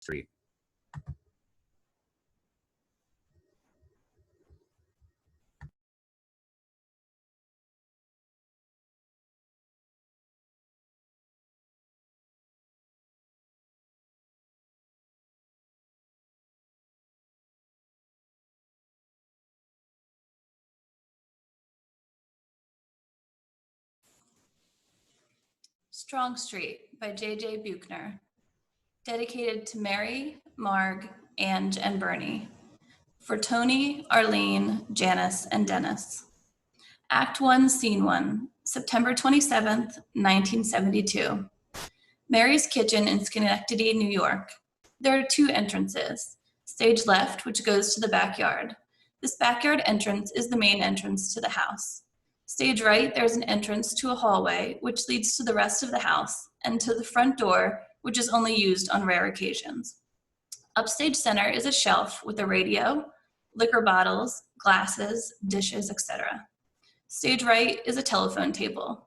Street. Strong Street by J.J. Buechner. Dedicated to Mary, Marg, Ange, and Bernie. For Tony, Arlene, Janice, and Dennis. Act 1, Scene 1, September 27th, 1972. Mary's Kitchen in Schenectady, New York. There are two entrances. Stage left, which goes to the backyard. This backyard entrance is the main entrance to the house. Stage right, there's an entrance to a hallway, which leads to the rest of the house, and to the front door, which is only used on rare occasions. Upstage center is a shelf with a radio, liquor bottles, glasses, dishes, etc. Stage right is a telephone table.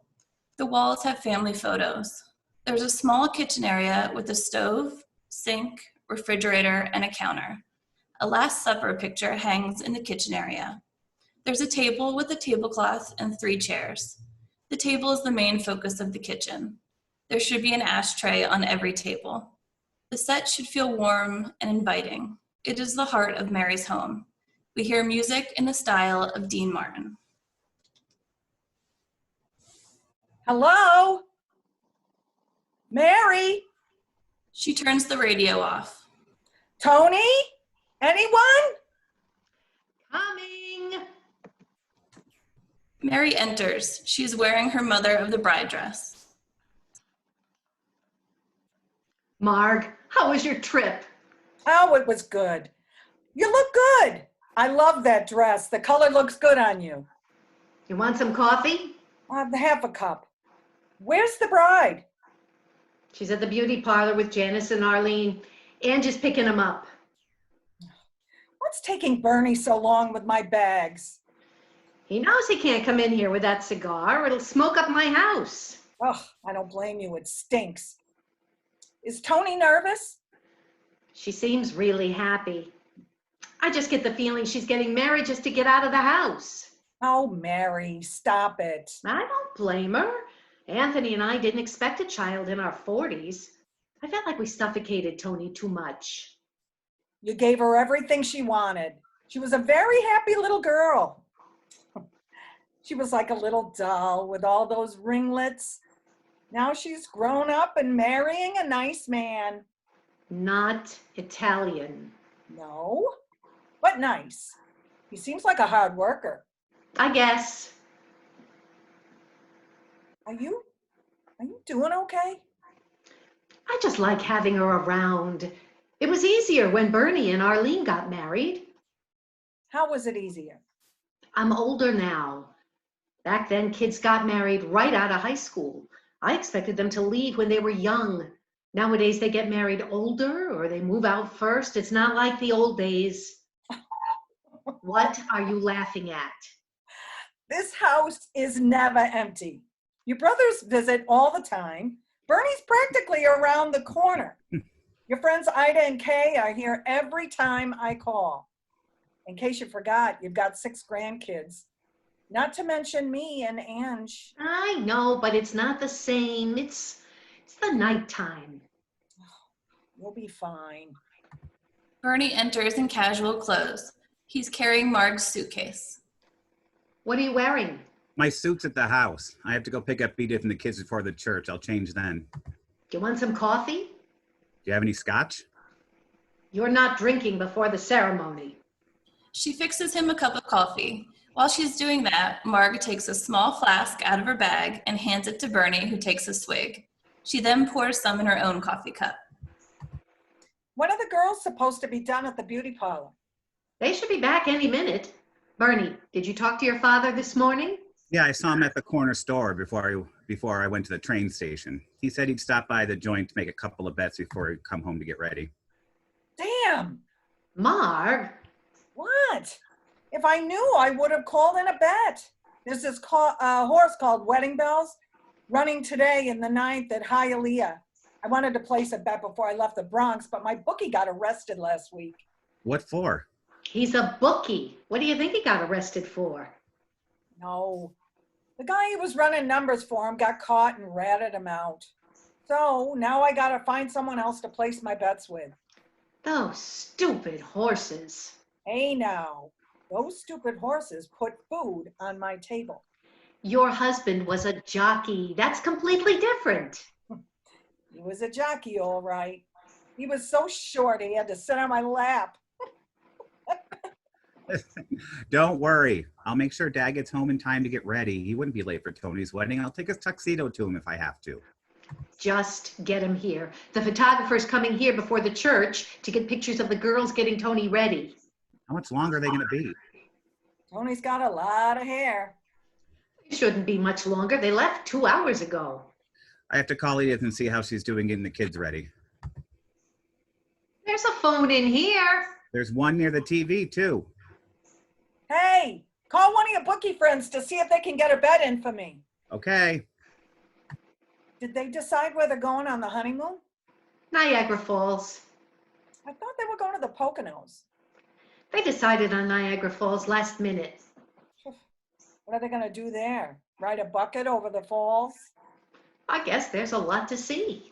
The walls have family photos. There's a small kitchen area with a stove, sink, refrigerator, and a counter. A Last Supper picture hangs in the kitchen area. There's a table with a tablecloth and 3 chairs. The table is the main focus of the kitchen. There should be an ashtray on every table. The set should feel warm and inviting. It is the heart of Mary's home. We hear music in the style of Dean Martin. Hello? Mary? She turns the radio off. Tony? Anyone? Coming. Mary enters. She's wearing her mother of the bride dress. Marg, how was your trip? Oh, it was good. You look good. I love that dress. The color looks good on you. You want some coffee? Half a cup. Where's the bride? She's at the beauty parlor with Janice and Arlene. Ange is picking them up. What's taking Bernie so long with my bags? He knows he can't come in here with that cigar. It'll smoke up my house. Oh, I don't blame you. It stinks. Is Tony nervous? She seems really happy. I just get the feeling she's getting married just to get out of the house. Oh, Mary, stop it. I don't blame her. Anthony and I didn't expect a child in our 40s. I felt like we suffocated Tony too much. You gave her everything she wanted. She was a very happy little girl. She was like a little doll with all those ringlets. Now she's grown up and marrying a nice man. Not Italian. No, but nice. He seems like a hard worker. I guess. Are you doing okay? I just like having her around. It was easier when Bernie and Arlene got married. How was it easier? I'm older now. Back then, kids got married right out of high school. I expected them to leave when they were young. Nowadays, they get married older or they move out first. It's not like the old days. What are you laughing at? This house is never empty. Your brothers visit all the time. Bernie's practically around the corner. Your friends Ida and Kay are here every time I call. In case you forgot, you've got 6 grandkids. Not to mention me and Ange. I know, but it's not the same. It's the nighttime. You'll be fine. Bernie enters in casual clothes. He's carrying Marg's suitcase. What are you wearing? My suit's at the house. I have to go pick up Edith and the kids before the church. I'll change then. Do you want some coffee? Do you have any scotch? You're not drinking before the ceremony. She fixes him a cup of coffee. While she's doing that, Marg takes a small flask out of her bag and hands it to Bernie, who takes a swig. She then pours some in her own coffee cup. When are the girls supposed to be done at the beauty parlor? They should be back any minute. Bernie, did you talk to your father this morning? Yeah, I saw him at the corner store before I went to the train station. He said he'd stop by the joint to make a couple of bets before he'd come home to get ready. Damn! Marg? What? If I knew, I would have called in a bet. There's this horse called Wedding Bells running today in the 9th at Hialeah. I wanted to place a bet before I left the Bronx, but my bookie got arrested last week. What for? He's a bookie. What do you think he got arrested for? No. The guy who was running numbers for him got caught and ratted him out. So now I gotta find someone else to place my bets with. Those stupid horses. Hey now, those stupid horses put food on my table. Your husband was a jockey. That's completely different. He was a jockey, all right. He was so short he had to sit on my lap. Don't worry. I'll make sure Dad gets home in time to get ready. He wouldn't be late for Tony's wedding. I'll take his tuxedo to him if I have to. Just get him here. The photographer's coming here before the church to get pictures of the girls getting Tony ready. How much longer are they going to be? Tony's got a lot of hair. It shouldn't be much longer. They left 2 hours ago. I have to call Edith and see how she's doing getting the kids ready. There's a phone in here. There's one near the TV, too. Hey, call one of your bookie friends to see if they can get a bet in for me. Okay. Did they decide where they're going on the honeymoon? Niagara Falls. I thought they were going to the Poconos. They decided on Niagara Falls last minute. What are they going to do there? Ride a bucket over the falls? I guess there's a lot to see.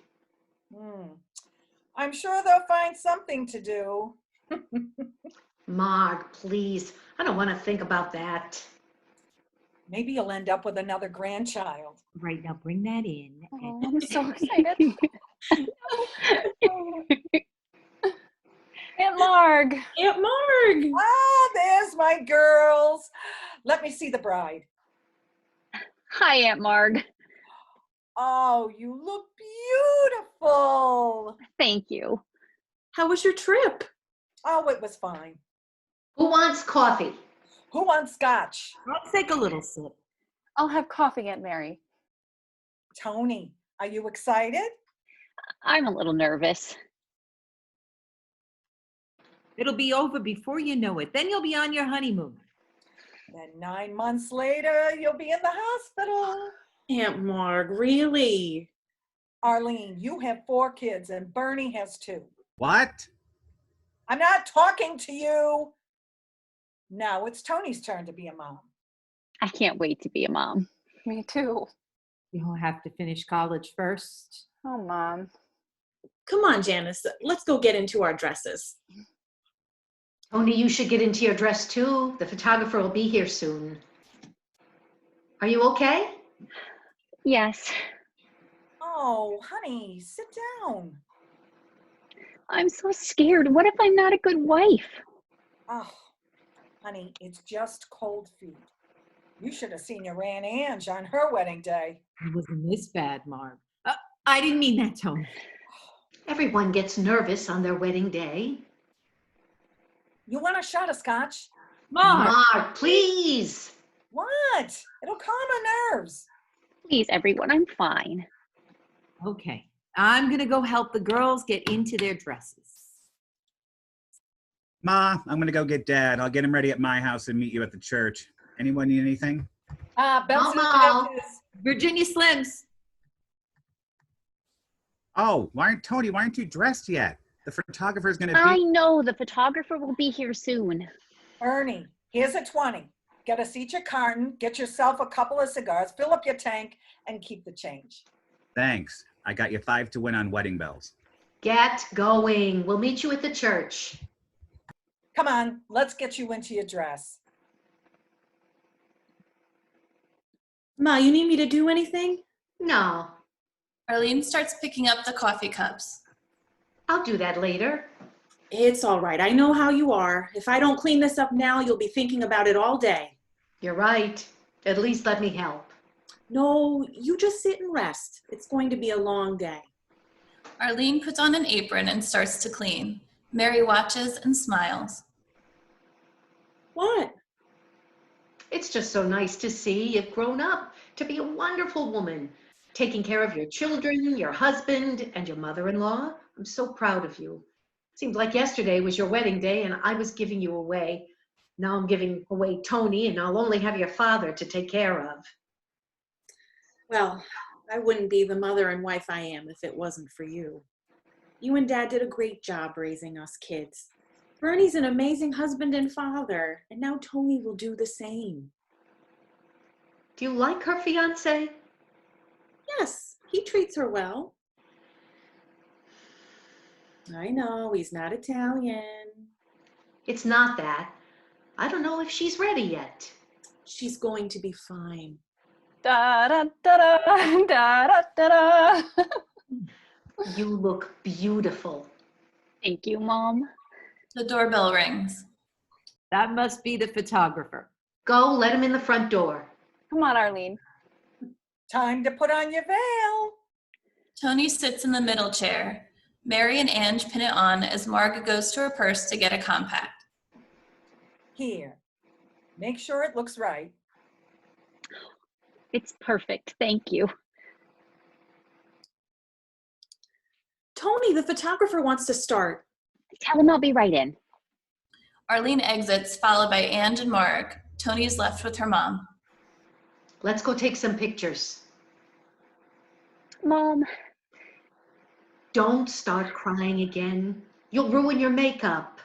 I'm sure they'll find something to do. Marg, please. I don't want to think about that. Maybe you'll end up with another grandchild. Right, now bring that in. Oh, I'm so excited. Aunt Marg. Aunt Marg. Ah, there's my girls. Let me see the bride. Hi, Aunt Marg. Oh, you look beautiful. Thank you. How was your trip? Oh, it was fine. Who wants coffee? Who wants scotch? I'll take a little sip. I'll have coffee, Aunt Mary. Tony, are you excited? I'm a little nervous. It'll be over before you know it. Then you'll be on your honeymoon. Then 9 months later, you'll be in the hospital. Aunt Marg, really? Arlene, you have 4 kids and Bernie has 2. What? I'm not talking to you. Now it's Tony's turn to be a mom. I can't wait to be a mom. Me too. You'll have to finish college first. Oh, Mom. Come on, Janice. Let's go get into our dresses. Tony, you should get into your dress too. The photographer will be here soon. Are you okay? Yes, Oh, honey, sit down. I'm so scared. What if I'm not a good wife? Oh, honey, it's just cold feet. You should have seen your Aunt Ange on her wedding day. It wasn't this bad, Marg. I didn't mean that, Tony. Everyone gets nervous on their wedding day. You want a shot of scotch? Marg! Marg, please. What? It'll calm her nerves. Please, everyone, I'm fine. Okay, I'm gonna go help the girls get into their dresses. Ma, I'm going to go get Dad. I'll get him ready at my house and meet you at the church. Anyone need anything? Betsy Mama. Patches. Virginia Slims. Oh, Tony, why aren't you dressed yet? The photographer's going to I be... know the photographer will be here soon. Ernie, here's a 20. Get a seat your carton, get yourself a couple of cigars, fill up your tank, and keep the change. Thanks. I got you 5 to win on wedding bells. Get going. We'll meet you at the church. Come on, let's get you into your dress. Ma, you need me to do anything? No, Arlene starts picking up the coffee cups. I'll do that later. It's all right. I know how you are. If I don't clean this up now, you'll be thinking about it all day. You're right. At least let me help. No, you just sit and rest. It's going to be a long day. Arlene puts on an apron and starts to clean. Mary watches and smiles. What? It's just so nice to see you've grown up to be a wonderful woman, taking care of your children, your husband, and your mother-in-law. I'm so proud of you. Seems like yesterday was your wedding day and I was giving you away. Now I'm giving away Tony and I'll only have your father to take care of. Well, I wouldn't be the mother and wife I am if it wasn't for you. You and Dad did a great job raising us kids. Bernie's an amazing husband and father, and now Tony will do the same. Do you like her fiance? Yes, he treats her well. I know, he's not Italian. It's not that. I don't know if she's ready yet. She's going to be fine. Da da da da da da da da. You look beautiful. Thank you, Mom. The doorbell rings. That must be the photographer. Go, let him in the front door. Come on, Arlene. Time to put on your veil. Tony sits in the middle chair. Mary and Ange pin it on as Marg goes to her purse to get a compact. Here. Make sure it looks right. It's perfect. Thank you. Tony, the photographer wants to start. Tell him I'll be right in. Arlene exits, followed by Ange and Marg. Tony is left with her mom. Let's go take some pictures. Mom, Don't start crying again. You'll ruin your makeup.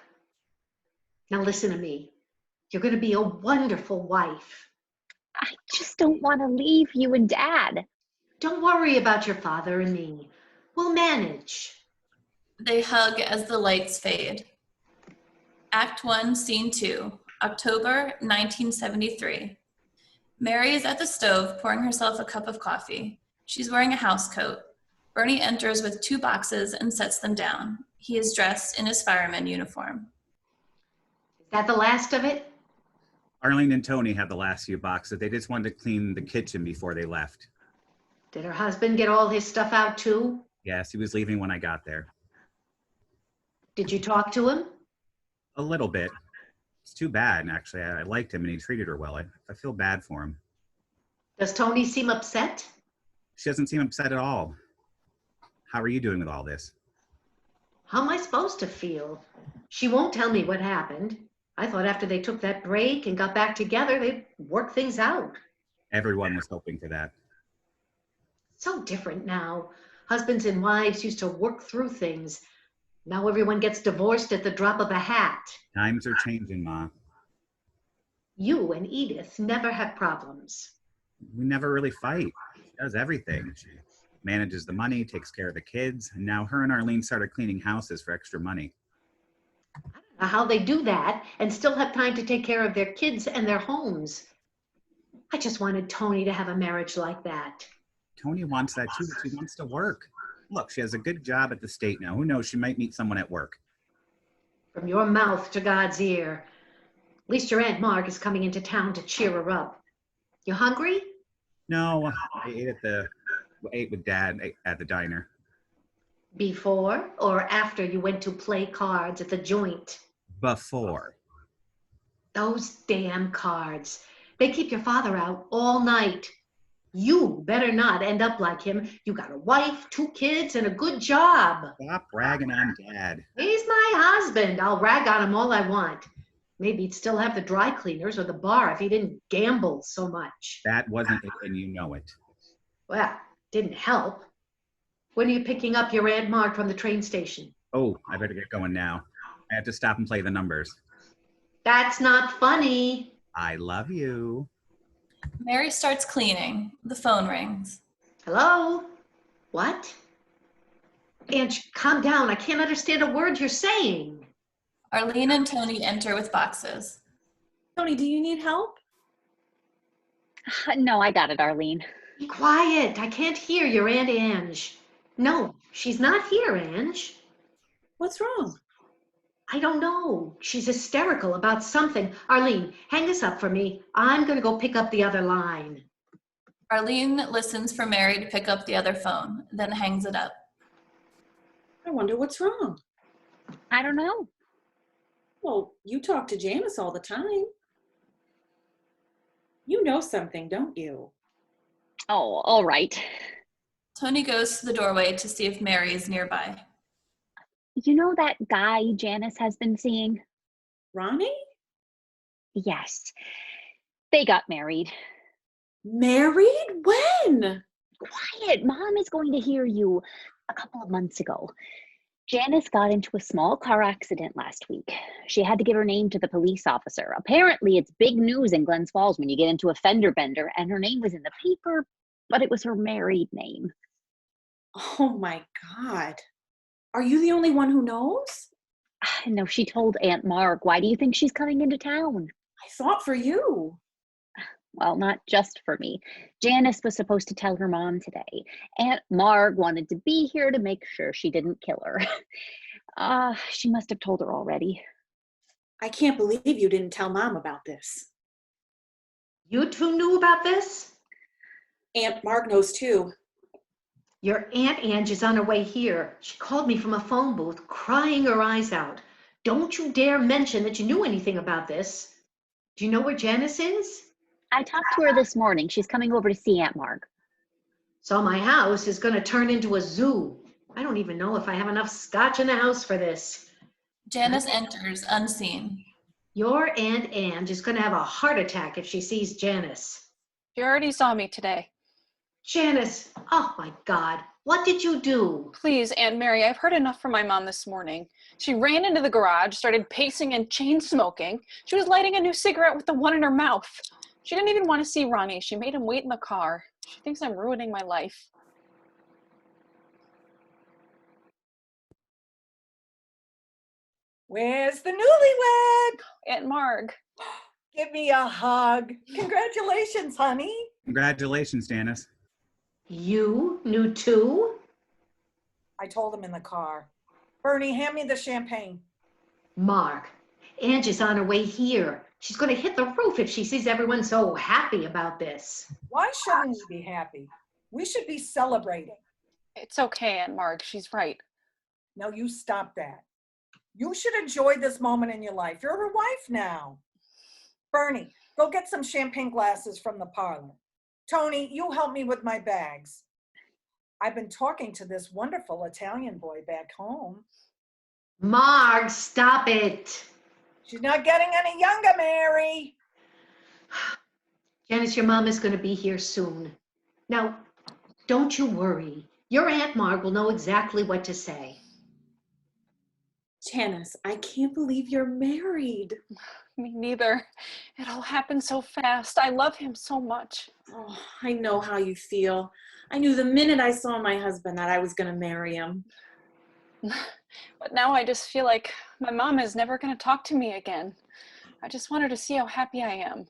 Now listen to me. You're going to be a wonderful wife. I just don't want to leave you and Dad. Don't worry about your father and me. We'll manage. They hug as the lights fade. Act 1, Scene 2, October 1973. Mary is at the stove pouring herself a cup of coffee. She's wearing a house coat. Bernie enters with 2 boxes and sets them down. He is dressed in his fireman uniform. Is that the last of it? Arlene and Tony had the last few boxes. They just wanted to clean the kitchen before they left. Did her husband get all his stuff out too? Yes, he was leaving when I got there. Did you talk to him? A little bit. It's too bad, actually. I liked him and he treated her well. I feel bad for him. Does Tony seem upset? She doesn't seem upset at all. How are you doing with all this? How am I supposed to feel? She won't tell me what happened. I thought after they took that break and got back together, they'd work things out. Everyone was hoping for that. So different now. Husbands and wives used to work through things. Now everyone gets divorced at the drop of a hat. Times are changing, Ma. You and Edith never have problems. We never really fight. She does everything. She manages the money, takes care of the kids, and now her and Arlene started cleaning houses for extra money. Now, how they do that and still have time to take care of their kids and their homes. I just wanted Tony to have a marriage like that. Tony wants that too, but she wants to work. Look, she has a good job at the state now. Who knows, she might meet someone at work. From your mouth to God's ear. At least your Aunt Marg is coming into town to cheer her up. You hungry? No, I ate with Dad at the diner. Before or after you went to play cards at the joint? Before. Those damn cards. They keep your father out all night. You better not end up like him. You got a wife, 2 kids, and a good job. Stop ragging on Dad. He's my husband. I'll rag on him all I want. Maybe he'd still have the dry cleaners or the bar if he didn't gamble so much. That wasn't it, and you know it. Well, didn't help. When are you picking up your Aunt Marg from the train station? Oh, I better get going now. I have to stop and play the numbers. That's not funny. I love you. Mary starts cleaning. The phone rings. Hello? What? Ange, calm down. I can't understand a word you're saying. Arlene and Tony enter with boxes. Tony, do you need help? No, I got it, Arlene. Be quiet. I can't hear your Aunt Ange. No, she's not here, Ange. What's wrong? I don't know. She's hysterical about something. Arlene, hang this up for me. I'm going to go pick up the other line. Arlene listens for Mary to pick up the other phone, then hangs it up. I wonder what's wrong. I don't know. Well, you talk to Janice all the time. You know something, don't you? Oh, all right. Tony goes to the doorway to see if Mary is nearby. You know that guy Janice has been seeing? Ronnie? Yes. They got married. Married? When? Quiet. Mom is going to hear you. A couple of months ago, Janice got into a small car accident last week. She had to give her name to the police officer. Apparently, it's big news in Glens Falls when you get into a fender bender, and her name was in the paper, but it was her married name. Oh my God. Are you the only one who knows? No, she told Aunt Marg. Why do you think she's coming into town? I thought for you. Well, not just for me. Janice was supposed to tell her mom today. Aunt Marg wanted to be here to make sure she didn't kill her. She must have told her already. I can't believe you didn't tell Mom about this. You two knew about this? Aunt Marg knows too. Your Aunt Ange is on her way here. She called me from a phone booth, crying her eyes out. Don't you dare mention that you knew anything about this. Do you know where Janice is? I talked to her this morning. She's coming over to see Aunt Marg. So my house is going to turn into a zoo. I don't even know if I have enough scotch in the house for this. Janice enters unseen. Your Aunt Ange is going to have a heart attack if she sees Janice. She already saw me today. Janice, oh my God, what did you do? Please, Aunt Mary, I've heard enough from my mom this morning. She ran into the garage, started pacing and chain smoking. She was lighting a new cigarette with the one in her mouth. She didn't even want to see Ronnie. She made him wait in the car. She thinks I'm ruining my life. Where's the newlywed? Aunt Marg. Give me a hug. Congratulations, honey. Congratulations, Janice. You knew too? I told him in the car. Bernie, hand me the champagne. Mark, Ange is on her way here. She's going to hit the roof if she sees everyone so happy about this. Why shouldn't we be happy? We should be celebrating. It's okay, Aunt Marg. She's right. Now you stop that. You should enjoy this moment in your life. You're her wife now. Bernie, go get some champagne glasses from the parlor. Tony, you help me with my bags. I've been talking to this wonderful Italian boy back home. Marg, stop it. She's not getting any younger, Mary. Janice, your mom is going to be here soon. Now, don't you worry. Your Aunt Marg will know exactly what to say. Janice, I can't believe you're married. Me neither. It all happened so fast. I love him so much. Oh, I know how you feel. I knew the minute I saw my husband that I was going to marry him. But now I just feel like my mom is never going to talk to me again. I just want her to see how happy I am.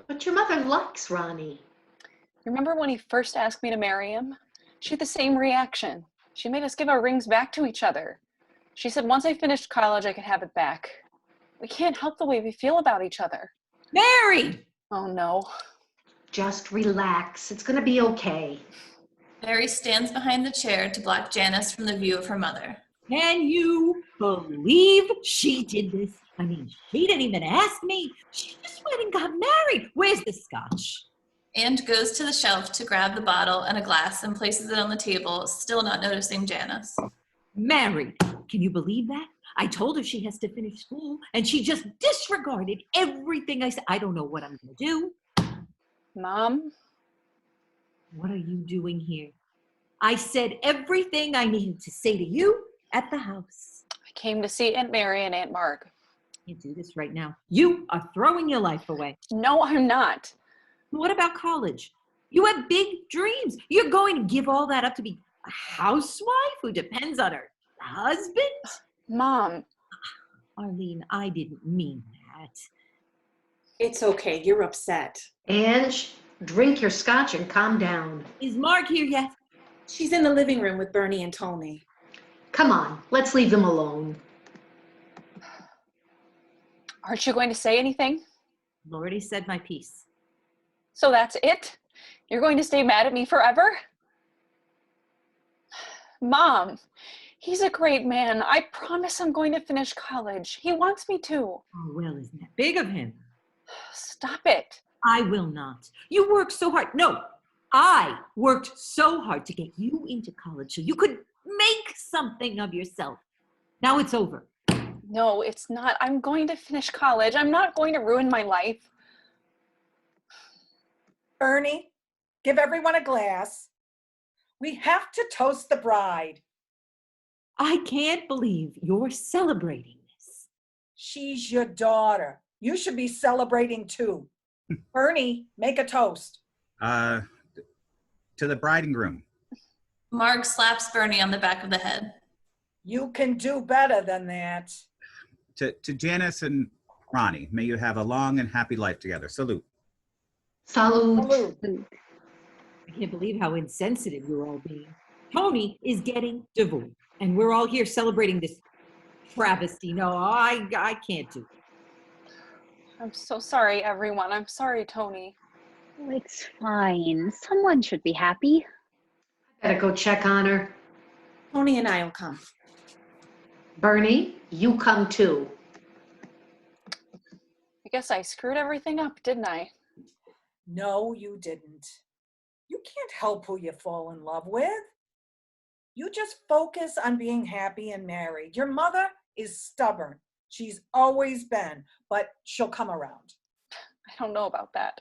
But your mother likes Ronnie. Remember when he first asked me to marry him? She had the same reaction. She made us give our rings back to each other. She said once I finished college, I could have it back. We can't help the way we feel about each other. Mary! Oh no. Just relax. It's going to be okay. Mary stands behind the chair to block Janice from the view of her mother. Can you believe she did this? I mean, she didn't even ask me. She just went and got married. Where's the scotch? And goes to the shelf to grab the bottle and a glass and places it on the table, still not noticing Janice. Married. Can you believe that? I told her she has to finish school, and she just disregarded everything I said. I don't know what I'm going to do. Mom? What are you doing here? I said everything I needed to say to you at the house. I came to see Aunt Mary and Aunt Marg. Can't do this right now. You are throwing your life away. No, I'm not. What about college? You have big dreams. You're going to give all that up to be a housewife who depends on her husband? Mom. Arlene, I didn't mean that. It's okay. You're upset. Ange, drink your scotch and calm down. Is Mark here yet? She's in the living room with Bernie and Tony. Come on, let's leave them alone. Aren't you going to say anything? I've already said my piece. So that's it? You're going to stay mad at me forever? Mom, he's a great man. I promise I'm going to finish college. He wants me to. Oh, well, isn't that big of him? Stop it. I will not. You worked so hard. No, I worked so hard to get you into college so you could make something of yourself. Now it's over. No, it's not. I'm going to finish college. I'm not going to ruin my life. Bernie, give everyone a glass. We have to toast the bride. I can't believe you're celebrating this. She's your daughter. You should be celebrating too. Bernie, make a toast. To the bride and groom. Marg slaps Bernie on the back of the head. You can do better than that. To Janice and Ronnie, may you have a long and happy life together. Salute. Salute. Salute. I can't believe how insensitive you're all being. Tony is getting divorced, and we're all here celebrating this travesty. No, I can't do it. I'm so sorry, everyone. I'm sorry, Tony. Oh, it's fine. Someone should be happy. Better go check on her. Tony and I will come. Bernie, you come too. I guess I screwed everything up, didn't I? No, you didn't. You can't help who you fall in love with. You just focus on being happy and married. Your mother is stubborn. She's always been, but she'll come around. I don't know about that.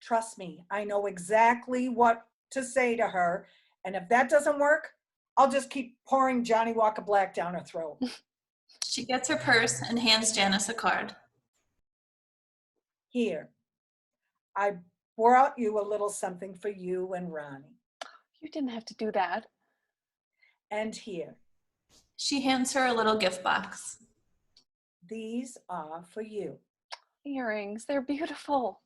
Trust me, I know exactly what to say to her. And if that doesn't work, I'll just keep pouring Johnny Walker Black down her throat. She gets her purse and hands Janice a card. Here, I brought you a little something for you and Ronnie. You didn't have to do that. And here, She hands her a little gift box. these are for you. Earrings, they're beautiful.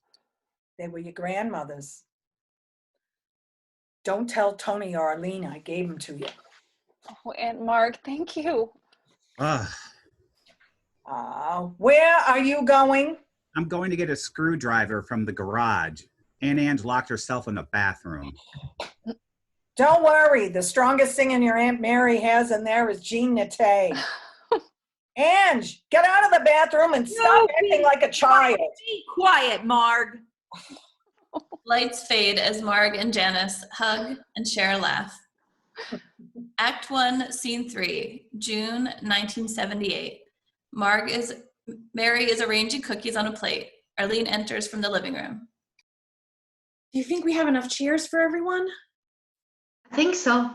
They were your grandmother's. Don't tell Tony or Arlene I gave them to you. Oh, Aunt Marg, thank you. Ugh. Where are you going? I'm going to get a screwdriver from the garage. Aunt Ange locked herself in the bathroom. Don't worry. The strongest thing your Aunt Mary has in there is Jean Naté. Ange, get out of the bathroom and stop acting like a child. Be quiet, Marg. Lights fade as Marg and Janice hug and share a laugh. Act 1, Scene 3, June 1978. Mary is arranging cookies on a plate. Arlene enters from the living room. Do you think we have enough chairs for everyone? I think so.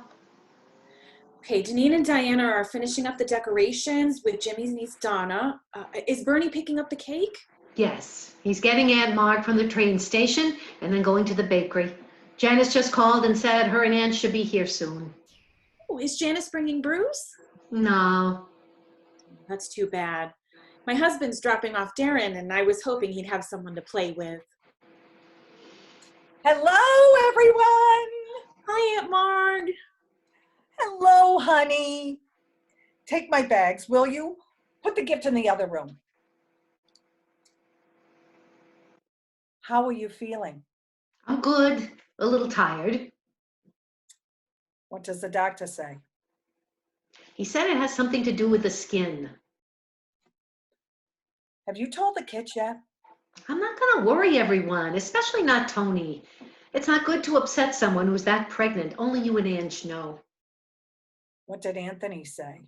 Okay, Deneen and Diana are finishing up the decorations with Jimmy's niece Donna. Is Bernie picking up the cake? Yes, he's getting Aunt Marg from the train station and then going to the bakery. Janice just called and said her and Aunt should be here soon. Oh, is Janice bringing Bruce? No. That's too bad. My husband's dropping off Darren, and I was hoping he'd have someone to play with. Hello, everyone. Hi, Aunt Marg. Hello, honey. Take my bags, will you? Put the gift in the other room. How are you feeling? I'm good. A little tired. What does the doctor say? He said it has something to do with the skin. Have you told the kids yet? I'm not going to worry everyone, especially not Tony. It's not good to upset someone who's that pregnant. Only you and Ange know. What did Anthony say?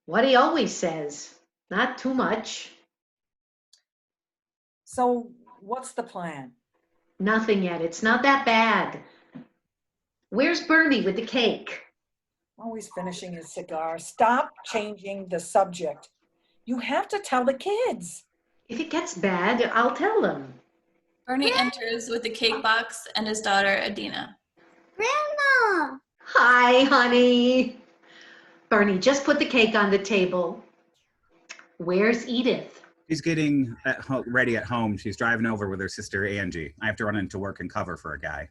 What he always says. Not too much. So what's the plan? Nothing yet. It's not that bad. Where's Bernie with the cake? Always finishing his cigar. Stop changing the subject. You have to tell the kids. If it gets bad, I'll tell them. Bernie enters with the cake box and his daughter, Adina. Grandma! Hi, honey. Bernie, just put the cake on the table. Where's Edith? She's getting ready at home. She's driving over with her sister, Angie. I have to run into work and cover for a guy.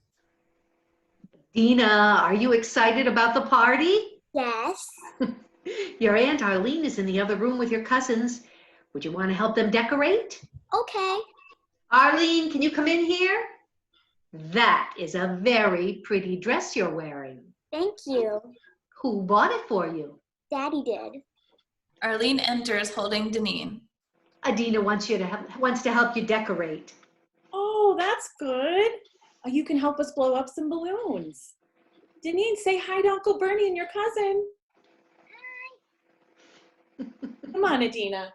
Dina, are you excited about the party? Yes. Your Aunt Arlene is in the other room with your cousins. Would you want to help them decorate? Okay. Arlene, can you come in here? That is a very pretty dress you're wearing. Thank you. Who bought it for you? Daddy did. Arlene enters holding Deneen. Adina wants to help you decorate. Oh, that's good. You can help us blow up some balloons. Deneen, say hi to Uncle Bernie and your cousin. Hi. Come on, Adina.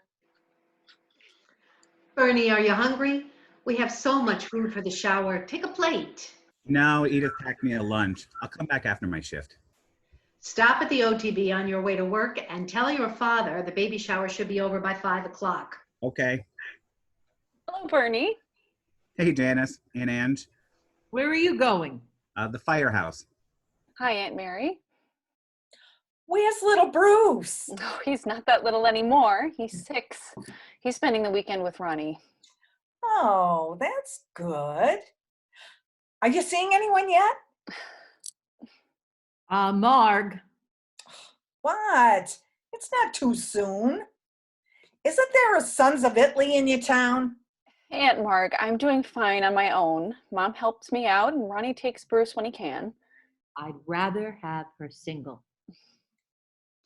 Bernie, are you hungry? We have so much food for the shower. Take a plate. No, Edith packed me a lunch. I'll come back after my shift. Stop at the OTB on your way to work and tell your father the baby shower should be over by 5 o'clock. Okay. Hello, Bernie. Hey, Janice and Ange. Where are you going? The firehouse. Hi, Aunt Mary. Where's little Bruce? Oh, he's not that little anymore. He's 6. He's spending the weekend with Ronnie. Oh, that's good. Are you seeing anyone yet? Marg. What? It's not too soon. Isn't there a Sons of Italy in your town? Aunt Marg, I'm doing fine on my own. Mom helps me out, and Ronnie takes Bruce when he can. I'd rather have her single.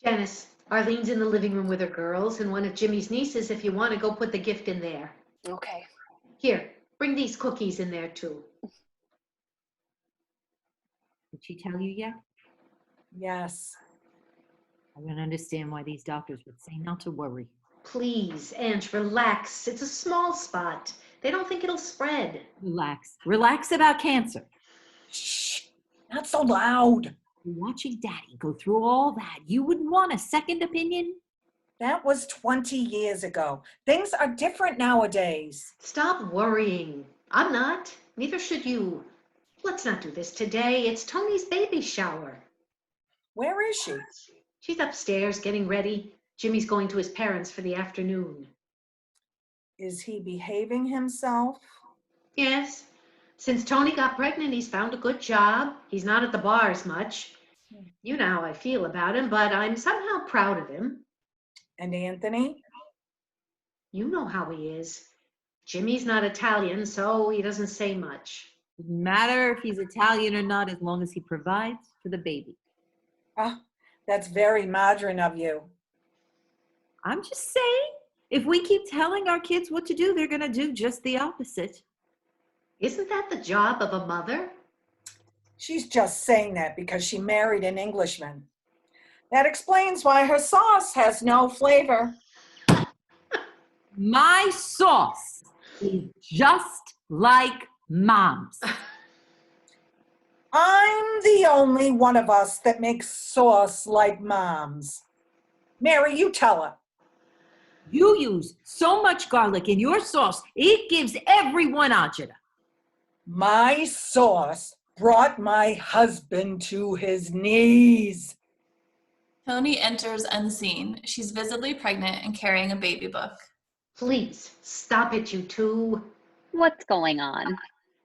Janice, Arlene's in the living room with her girls and one of Jimmy's nieces if you want to go put the gift in there. Okay. Here, bring these cookies in there too. Did she tell you yet? Yes. I don't understand why these doctors would say not to worry. Please, Ange, relax. It's a small spot. They don't think it'll spread. Relax. Relax about cancer. Shh, not so loud. You're watching Daddy go through all that. You wouldn't want a second opinion? That was 20 years ago. Things are different nowadays. Stop worrying. I'm not. Neither should you. Let's not do this today. It's Tony's baby shower. Where is she? She's upstairs getting ready. Jimmy's going to his parents for the afternoon. Is he behaving himself? Yes. Since Tony got pregnant, he's found a good job. He's not at the bars much. You know how I feel about him, but I'm somehow proud of him. And Anthony? You know how he is. Jimmy's not Italian, so he doesn't say much. Doesn't matter if he's Italian or not as long as he provides for the baby. Ah, that's very modern of you. I'm just saying, if we keep telling our kids what to do, they're going to do just the opposite. Isn't that the job of a mother? She's just saying that because she married an Englishman. That explains why her sauce has no flavor. My sauce is just like Mom's. I'm the only one of us that makes sauce like Mom's. Mary, you tell her. You use so much garlic in your sauce, it gives everyone agita. My sauce brought my husband to his knees. Tony enters unseen. She's visibly pregnant and carrying a baby book. Please, stop it, you two. What's going on?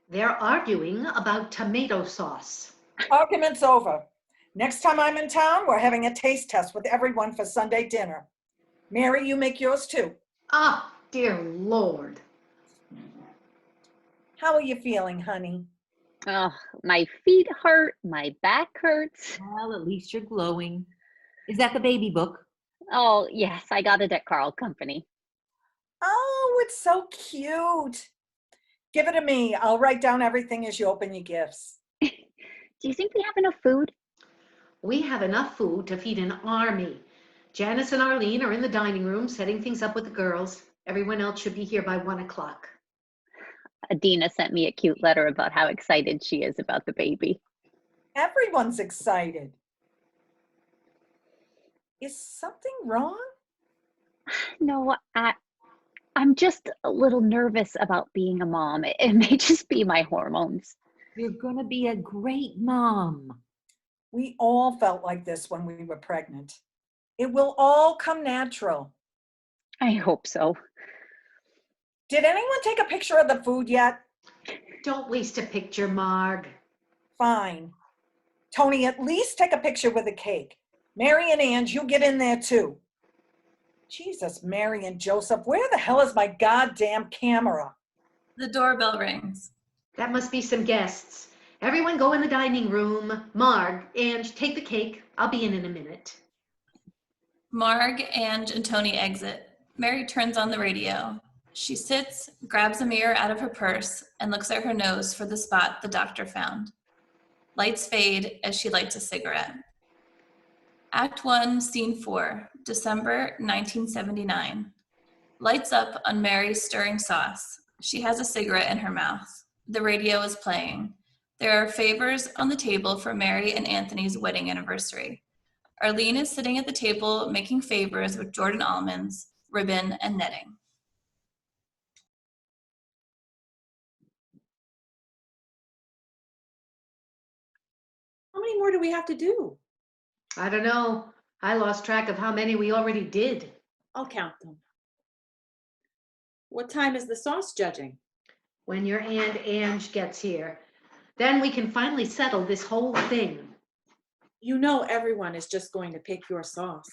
They're arguing about tomato sauce. Argument's over. Next time I'm in town, we're having a taste test with everyone for Sunday dinner. Mary, you make yours too. Ah, dear Lord. How are you feeling, honey? Oh, my feet hurt, my back hurts. Well, at least you're glowing. Is that the baby book? Oh, yes, I got it at Carl Company. Oh, it's so cute. Give it to me. I'll write down everything as you open your gifts. Do you think we have enough food? We have enough food to feed an army. Janice and Arlene are in the dining room setting things up with the girls. Everyone else should be here by 1 o'clock. Adina sent me a cute letter about how excited she is about the baby. Everyone's excited. Is something wrong? No, I'm just a little nervous about being a mom. It may just be my hormones. You're going to be a great mom. We all felt like this when we were pregnant. It will all come natural. I hope so. Did anyone take a picture of the food yet? Don't waste a picture, Marg. Fine. Tony, at least take a picture with the cake. Mary and Ange, you get in there too. Jesus, Mary and Joseph, where the hell is my goddamn camera? The doorbell rings. That must be some guests. Everyone go in the dining room. Marg, Ange, take the cake. I'll be in a minute. Marg, Ange, and Tony exit. Mary turns on the radio. She sits, grabs a mirror out of her purse, and looks at her nose for the spot the doctor found. Lights fade as she lights a cigarette. Act 1, Scene 4, December 1979. Lights up on Mary's stirring sauce. She has a cigarette in her mouth. The radio is playing. There are favors on the table for Mary and Anthony's wedding anniversary. Arlene is sitting at the table making favors with Jordan almonds, ribbon, and netting. How many more do we have to do? I don't know. I lost track of how many we already did. I'll count them. What time is the sauce judging? When your Aunt Ange gets here, then we can finally settle this whole thing. You know everyone is just going to pick your sauce.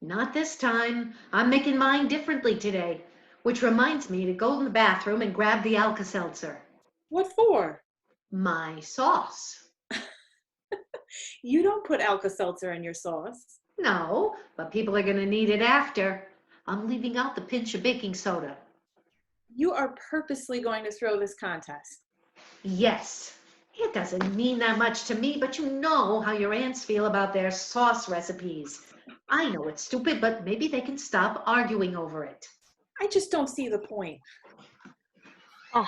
Not this time. I'm making mine differently today, which reminds me to go in the bathroom and grab the Alka-Seltzer. What for? My sauce. You don't put Alka-Seltzer in your sauce. No, but people are going to need it after. I'm leaving out the pinch of baking soda. You are purposely going to throw this contest. Yes. It doesn't mean that much to me, but you know how your aunts feel about their sauce recipes. I know it's stupid, but maybe they can stop arguing over it. I just don't see the point. Oh,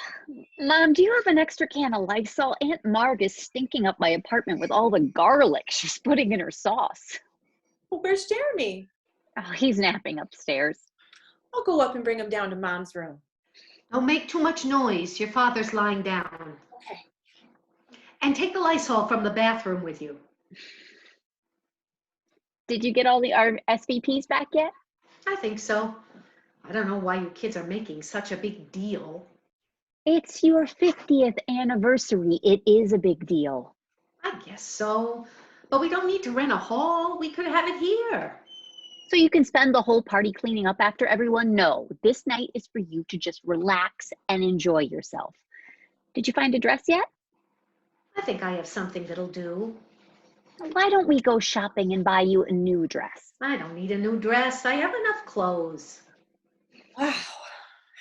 Mom, do you have an extra can of Lysol? Aunt Marg is stinking up my apartment with all the garlic she's putting in her sauce. Well, where's Jeremy? Oh, he's napping upstairs. I'll go up and bring him down to Mom's room. Don't make too much noise. Your father's lying down. Okay. And take the Lysol from the bathroom with you. Did you get all the SVPs back yet? I think so. I don't know why you kids are making such a big deal. It's your 50th anniversary. It is a big deal. I guess so. But we don't need to rent a hall. We could have it here. So you can spend the whole party cleaning up after everyone? No, this night is for you to just relax and enjoy yourself. Did you find a dress yet? I think I have something that'll do. Why don't we go shopping and buy you a new dress? I don't need a new dress. I have enough clothes. Wow.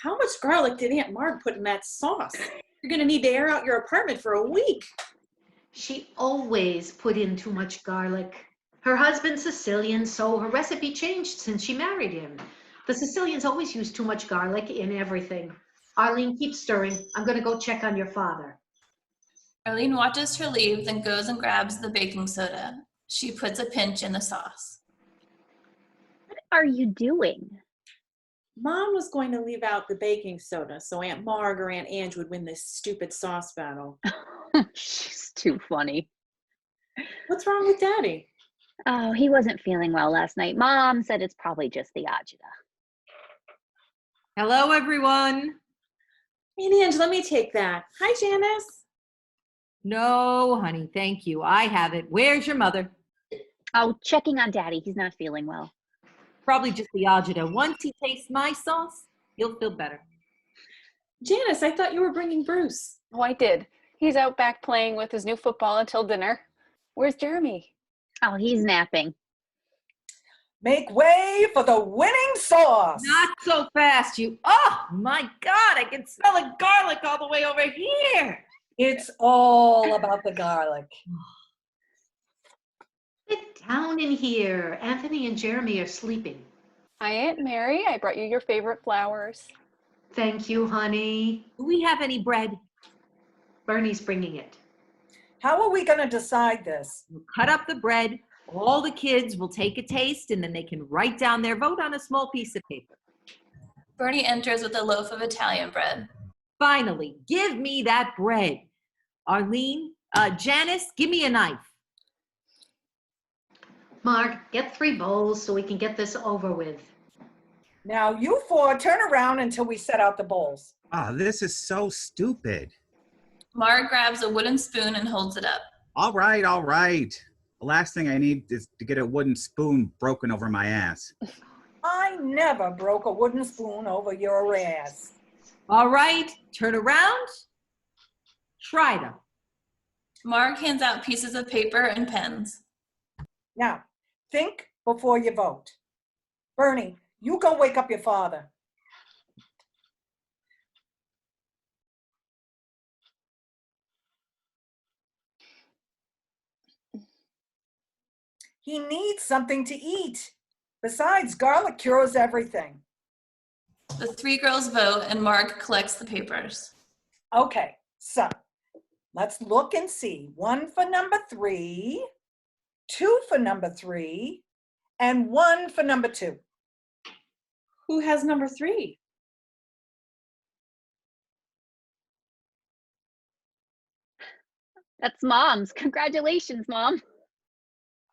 How much garlic did Aunt Marg put in that sauce? You're going to need to air out your apartment for a week. She always put in too much garlic. Her husband's Sicilian, so her recipe changed since she married him. The Sicilians always use too much garlic in everything. Arlene, keep stirring. I'm going to go check on your father. Arlene watches her leave, then goes and grabs the baking soda. She puts a pinch in the sauce. What are you doing? Mom was going to leave out the baking soda so Aunt Marg or Aunt Ange would win this stupid sauce battle. She's too funny. What's wrong with Daddy? Oh, he wasn't feeling well last night. Mom said it's probably just the agita. Hello, everyone. Aunt Ange, let me take that. Hi, Janice. No, honey, thank you. I have it. Where's your mother? Oh, checking on Daddy. He's not feeling well. Probably just the agita. Once he tastes my sauce, he'll feel better. Janice, I thought you were bringing Bruce. Oh, I did. He's out back playing with his new football until dinner. Where's Jeremy? Oh, he's napping. Make way for the winning sauce. Not so fast, you. Oh, my God, I can smell the garlic all the way over here. It's all about the garlic. Sit down in here. Anthony and Jeremy are sleeping. Hi, Aunt Mary. I brought you your favorite flowers. Thank you, honey. Do we have any bread? Bernie's bringing it. How are we going to decide this? We'll cut up the bread. All the kids will take a taste, and then they can write down their vote on a small piece of paper. Bernie enters with a loaf of Italian bread. Finally, give me that bread. Arlene, Janice, give me a knife. Marg, get 3 bowls so we can get this over with. Now, you four turn around until we set out the bowls. Oh, this is so stupid. Marg grabs a wooden spoon and holds it up. All right, all right. The last thing I need is to get a wooden spoon broken over my ass. I never broke a wooden spoon over your ass. All right, turn around. Try them. Marg hands out pieces of paper and pens. Now, think before you vote. Bernie, you go wake up your father. He needs something to eat. Besides, garlic cures everything. The 3 girls vote and Marg collects the papers. Okay, so Let's look and see. 1 for number 3, 2 for number 3, and 1 for number 2. Who has number 3? That's Mom's. Congratulations, Mom.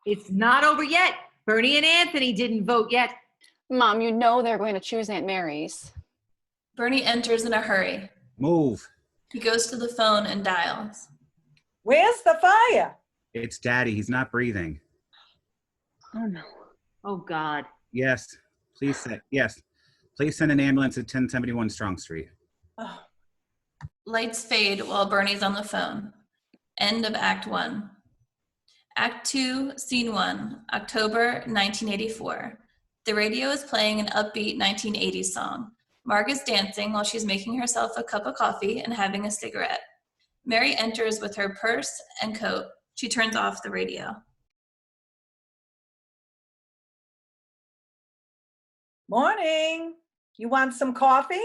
It's not over yet. Bernie and Anthony didn't vote yet. Mom, you know they're going to choose Aunt Mary's. Bernie enters in a hurry. Move. He goes to the phone and dials. Where's the fire? It's Daddy. He's not breathing. Oh, no. Oh, God. Yes. Please send an ambulance at 1071 Strong Street. Oh, Lights fade while Bernie's on the phone. End of Act 1. Act 2, Scene 1, October 1984. The radio is playing an upbeat 1980s song. Marg is dancing while she's making herself a cup of coffee and having a cigarette. Mary enters with her purse and coat. She turns off the radio. morning. You want some coffee?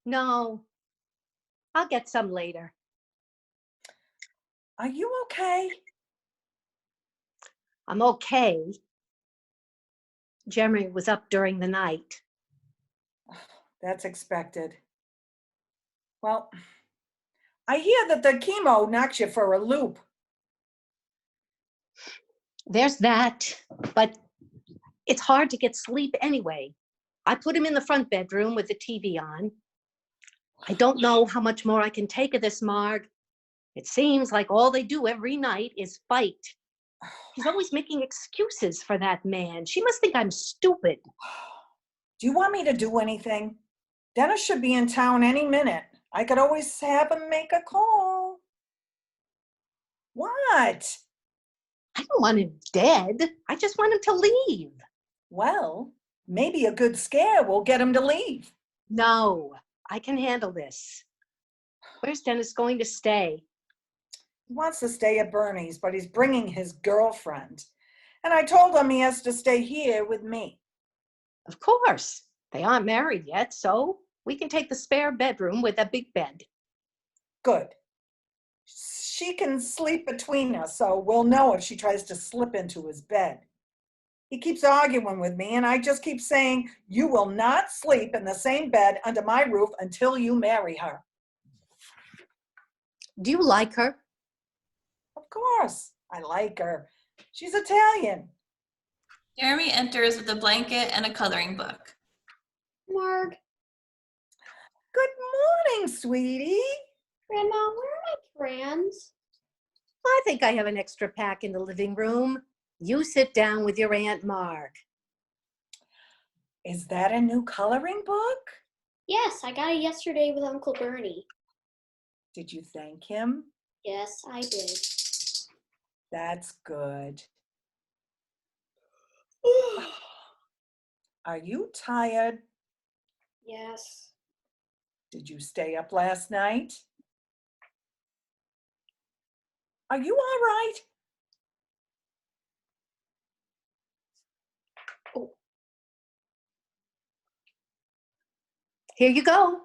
No, I'll get some later. Are you okay? I'm okay. Jeremy was up during the night. That's expected. Well, I hear that the chemo knocks you for a loop. There's that, but it's hard to get sleep anyway. I put him in the front bedroom with the TV on. I don't know how much more I can take of this, Marg. It seems like all they do every night is fight. He's always making excuses for that man. She must think I'm stupid. Do you want me to do anything? Dennis should be in town any minute. I could always have him make a call. What? I don't want him dead. I just want him to leave. Well, maybe a good scare will get him to leave. No, I can handle this. Where's Dennis going to stay? He wants to stay at Bernie's, but he's bringing his girlfriend. And I told him he has to stay here with me. Of course. They aren't married yet, so we can take the spare bedroom with a big bed. Good. She can sleep between us, so we'll know if she tries to slip into his bed. He keeps arguing with me, and I just keep saying, you will not sleep in the same bed under my roof until you marry her. Do you like her? Of course, I like her. She's Italian. Jeremy enters with a blanket and a coloring book. Marg, Good morning, sweetie. Grandma, where are my crayons? I think I have an extra pack in the living room. You sit down with your Aunt Marg. Is that a new coloring book? Yes, I got it yesterday with Uncle Bernie. Did you thank him? Yes, I did. That's good. Are you tired? Yes. Did you stay up last night? Are you all right? Here you go.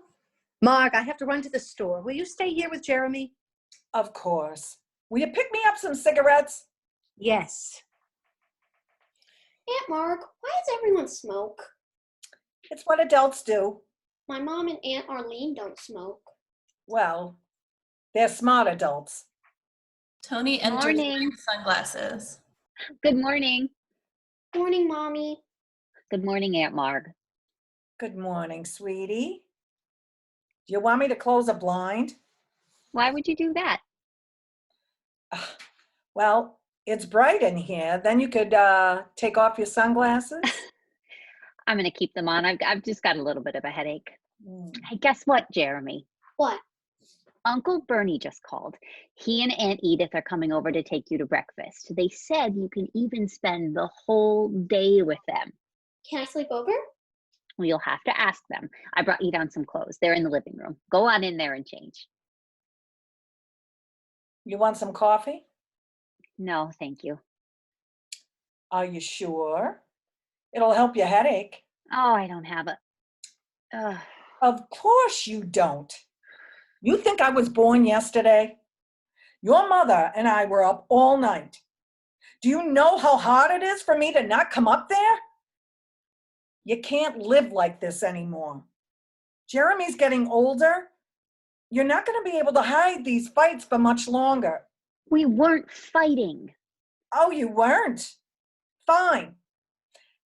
Marg, I have to run to the store. Will you stay here with Jeremy? Of course. Will you pick me up some cigarettes? Yes. Aunt Marg, why does everyone smoke? It's what adults do. My mom and Aunt Arlene don't smoke. Well, they're smart adults. Tony enters Morning. wearing sunglasses. Good morning. Morning, Mommy. Good morning, Aunt Marg. Good morning, sweetie. Do you want me to close a blind? Why would you do that? Well, it's bright in here. Then you could take off your sunglasses. I'm going to keep them on. I've just got a little bit of a headache. Mm. Hey, guess what, Jeremy? What? Uncle Bernie just called. He and Aunt Edith are coming over to take you to breakfast. They said you can even spend the whole day with them. Can I sleep over? Well, you'll have to ask them. I brought you down some clothes. They're in the living room. Go on in there and change. You want some coffee? No, thank you. Are you sure? It'll help your headache. Oh, I don't have it. Ugh. Of course you don't. You think I was born yesterday? Your mother and I were up all night. Do you know how hard it is for me to not come up there? You can't live like this anymore. Jeremy's getting older. You're not going to be able to hide these fights for much longer. We weren't fighting. Oh, you weren't? Fine.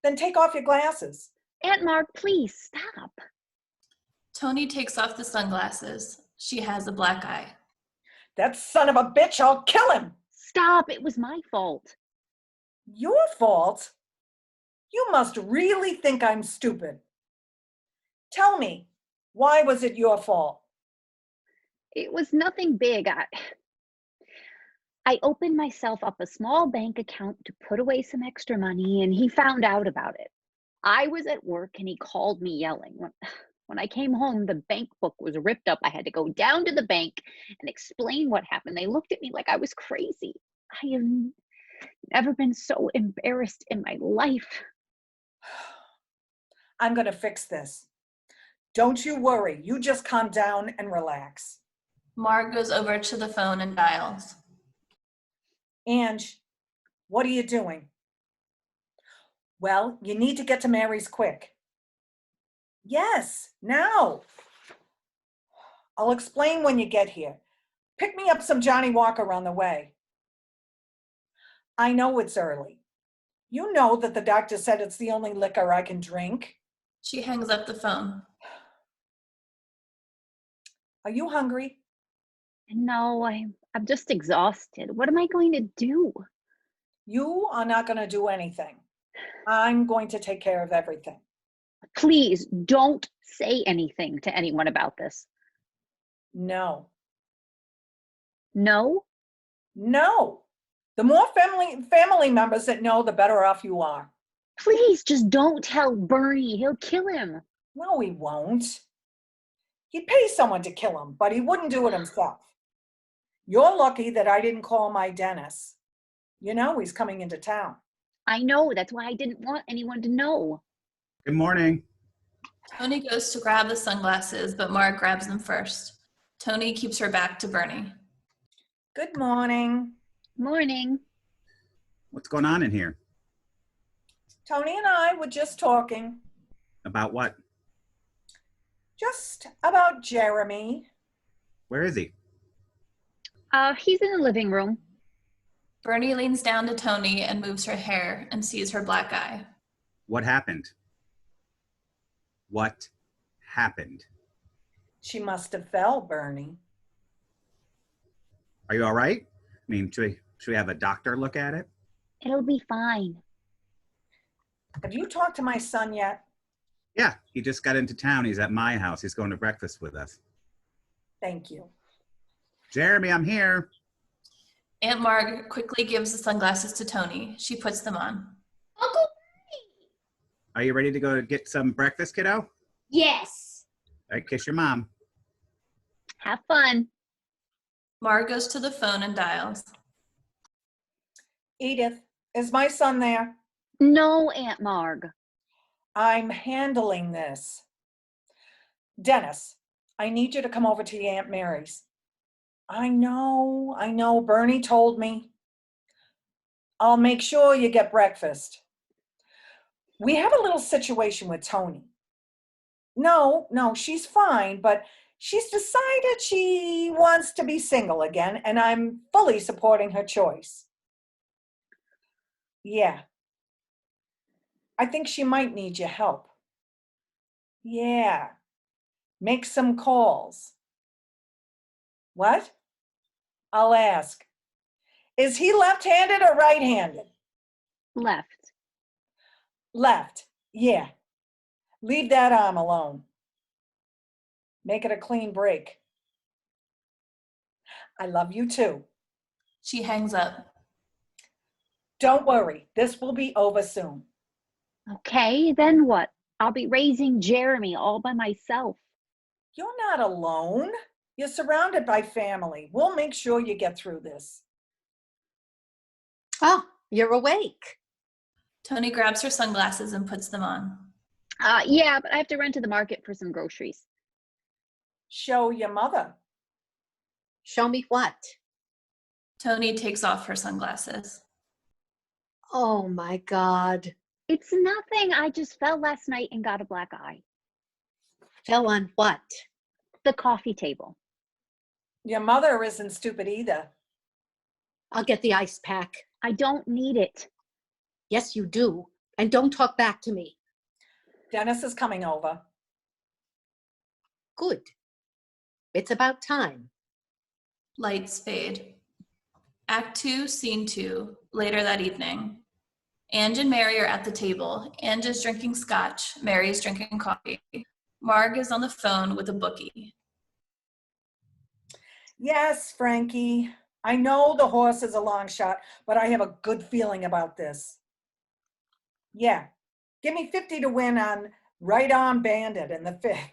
Then take off your glasses. Aunt Marg, please stop. Tony takes off the sunglasses. She has a black eye. That son of a bitch, I'll kill him. Stop, it was my fault. Your fault? You must really think I'm stupid. Tell me, why was it your fault? It was nothing big. I opened myself up a small bank account to put away some extra money, and he found out about it. I was at work and he called me yelling. When I came home, the bank book was ripped up. I had to go down to the bank and explain what happened. They looked at me like I was crazy. I have never been so embarrassed in my life. I'm going to fix this. Don't you worry. You just calm down and relax. Marg goes over to the phone and dials. Ange, what are you doing? Well, you need to get to Mary's quick. Yes, now. I'll explain when you get here. Pick me up some Johnny Walker on the way. I know it's early. You know that the doctor said it's the only liquor I can drink. She hangs up the phone. Are you hungry? No, I'm just exhausted. What am I going to do? You are not going to do anything. I'm going to take care of everything. Please don't say anything to anyone about this. No. No? No. The more family members that know, the better off you are. Please just don't tell Bernie. He'll kill him. No, he won't. He'd pay someone to kill him, but he wouldn't do it himself. You're lucky that I didn't call my Dennis. You know he's coming into town. I know. That's why I didn't want anyone to know. Good morning. Tony goes to grab the sunglasses, but Marg grabs them first. Tony keeps her back to Bernie. Good morning. Morning. What's going on in here? Tony and I were just talking. About what? Just about Jeremy. Where is he? He's in the living room. Bernie leans down to Tony and moves her hair and sees her black eye. What happened? What happened? She must have fell, Bernie. Are you all right? I mean, should we have a doctor look at it? It'll be fine. Have you talked to my son yet? Yeah, he just got into town. He's at my house. He's going to breakfast with us. Thank you. Jeremy, I'm here. Aunt Marg quickly gives the sunglasses to Tony. She puts them on. Uncle Bernie! Are you ready to go get some breakfast, kiddo? Yes. All right, kiss your mom. Have fun. Marg goes to the phone and dials. Edith, is my son there? No, Aunt Marg. I'm handling this. Dennis, I need you to come over to your Aunt Mary's. I know, Bernie told me. I'll make sure you get breakfast. We have a little situation with Tony. No, she's fine, but she's decided she wants to be single again, and I'm fully supporting her choice. Yeah. I think she might need your help. Yeah. Make some calls. What? I'll ask. Is he left-handed or right-handed? Left. Left. Yeah. Leave that arm alone. Make it a clean break. I love you too. She hangs up. Don't worry. This will be over soon. Okay, then what? I'll be raising Jeremy all by myself. You're not alone. You're surrounded by family. We'll make sure you get through this. Oh, you're awake. Tony grabs her sunglasses and puts them on. Yeah, but I have to run to the market for some groceries. Show your mother. Show me what? Tony takes off her sunglasses. Oh my God. It's nothing. I just fell last night and got a black eye. Fell on what? The coffee table. Your mother isn't stupid either. I'll get the ice pack. I don't need it. Yes, you do. And don't talk back to me. Dennis is coming over. Good. It's about time. Lights fade. Act 2, Scene 2, later that evening. Ange and Mary are at the table. Ange is drinking scotch. Mary is drinking coffee. Marg is on the phone with a bookie. Yes, Frankie. I know the horse is a long shot, but I have a good feeling about this. Yeah, give me 50 to win on Right On Bandit in the 5th.